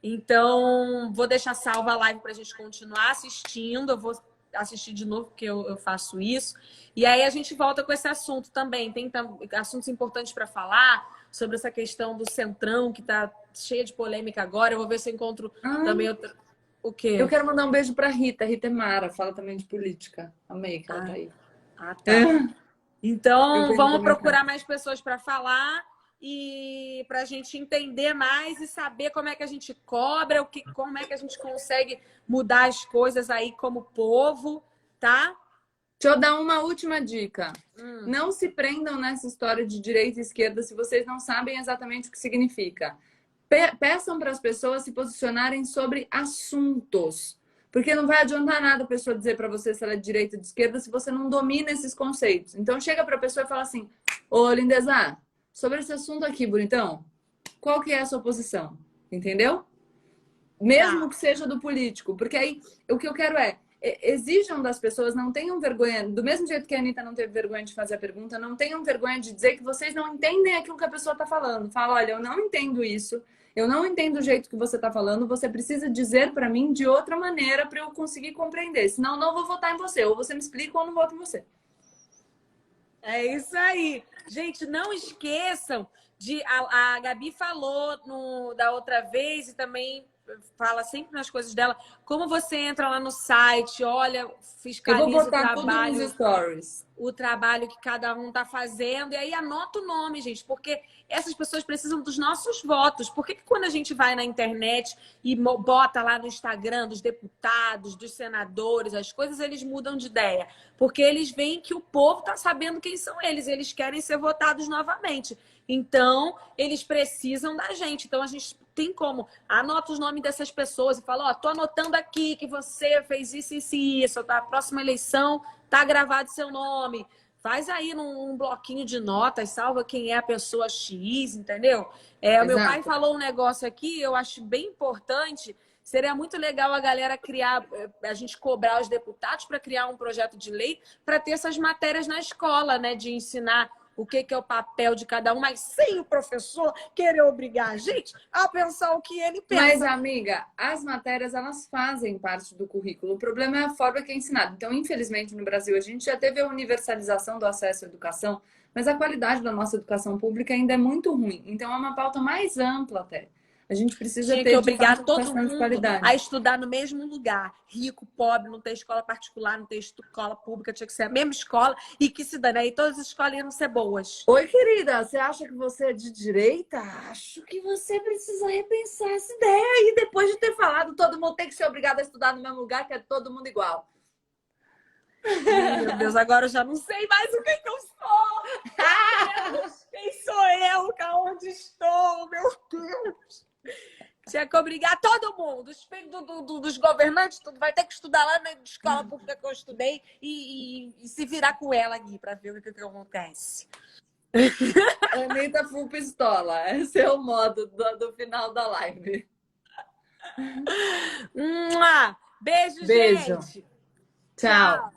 Então, vou deixar salva a live para a gente continuar assistindo. Eu vou assistir de novo, porque eu faço isso. E aí a gente volta com esse assunto também. Tem assuntos importantes para falar sobre essa questão do Centrão, que está cheia de polêmica agora. Eu vou ver se eu encontro também outra... O quê? Eu quero mandar um beijo para Rita. Rita é Mara, fala também de política. Amei que ela tá aí. Tá. Então, vamos procurar mais pessoas para falar e para a gente entender mais e saber como é que a gente cobra, como é que a gente consegue mudar as coisas aí como povo, tá? Deixa eu dar uma última dica. Não se prendam nessa história de direita e esquerda se vocês não sabem exatamente o que significa. Peçam para as pessoas se posicionarem sobre assuntos. Porque não vai adiantar nada a pessoa dizer para você se ela é de direita ou de esquerda se você não domina esses conceitos. Então chega para a pessoa e fala assim: ô, lindeza, sobre esse assunto aqui, bonitão, qual que é a sua posição? Entendeu? Mesmo que seja do político. Porque aí o que eu quero exijam das pessoas, não tenham vergonha, do mesmo jeito que a Anitta não teve vergonha de fazer a pergunta, não tenham vergonha de dizer que vocês não entendem aquilo que a pessoa está falando. Fala, olha, eu não entendo isso, eu não entendo o jeito que você está falando, você precisa dizer para mim de outra maneira para eu conseguir compreender, senão eu não vou votar em você, ou você me explica ou eu não voto em você. É isso aí. Gente, não esqueçam de... A Gabi falou da outra vez e também fala sempre nas coisas dela. Como você entra lá no site, olha, fiscaliza eu vou botar tudo nos stories. O trabalho que cada um está fazendo. E aí anota o nome, gente, porque essas pessoas precisam dos nossos votos. Por que quando a gente vai na internet e bota lá no Instagram dos deputados, dos senadores, as coisas, eles mudam de ideia? Porque eles veem que o povo está sabendo quem são eles. Eles querem ser votados novamente. Então, eles precisam da gente. Então, a gente tem como. Anota os nomes dessas pessoas e fala, tô anotando aqui que você fez isso, isso e isso. A próxima eleição tá gravado seu nome. Faz aí num bloquinho de notas, salva quem é a pessoa X, entendeu? O meu pai falou um negócio aqui, eu acho bem importante. Seria muito legal a galera criar, a gente cobrar os deputados para criar um projeto de lei para ter essas matérias na escola, né? De ensinar o que é o papel de cada um, mas sem o professor querer obrigar a gente a pensar o que ele pensa. Mas, amiga, as matérias, elas fazem parte do currículo. O problema é a forma que é ensinado. Então, infelizmente, no Brasil, a gente já teve a universalização do acesso à educação, mas a qualidade da nossa educação pública ainda é muito ruim. Então, é uma pauta mais ampla até. A gente precisa ter, que obrigar de fato, todo educação de mundo qualidade. a estudar no mesmo lugar. Rico, pobre, não ter escola particular, não ter escola pública, tinha que ser a mesma escola e que se dane. Aí todas as escolas iam ser boas. Oi, querida, você acha que você é de direita? Acho que você precisa repensar essa ideia aí, depois de ter falado todo mundo tem que ser obrigado a estudar no mesmo lugar, que é todo mundo igual. Meu Deus, agora eu já não sei mais o que eu sou. Quem sou eu? Onde estou? Meu Deus. Tinha que obrigar todo mundo, os filhos dos governantes, tudo vai ter que estudar lá na escola pública que eu estudei e se virar com ela aqui para ver o que acontece. Anitta full pistola. Esse é o modo do final da live. Beijo, gente. Tchau.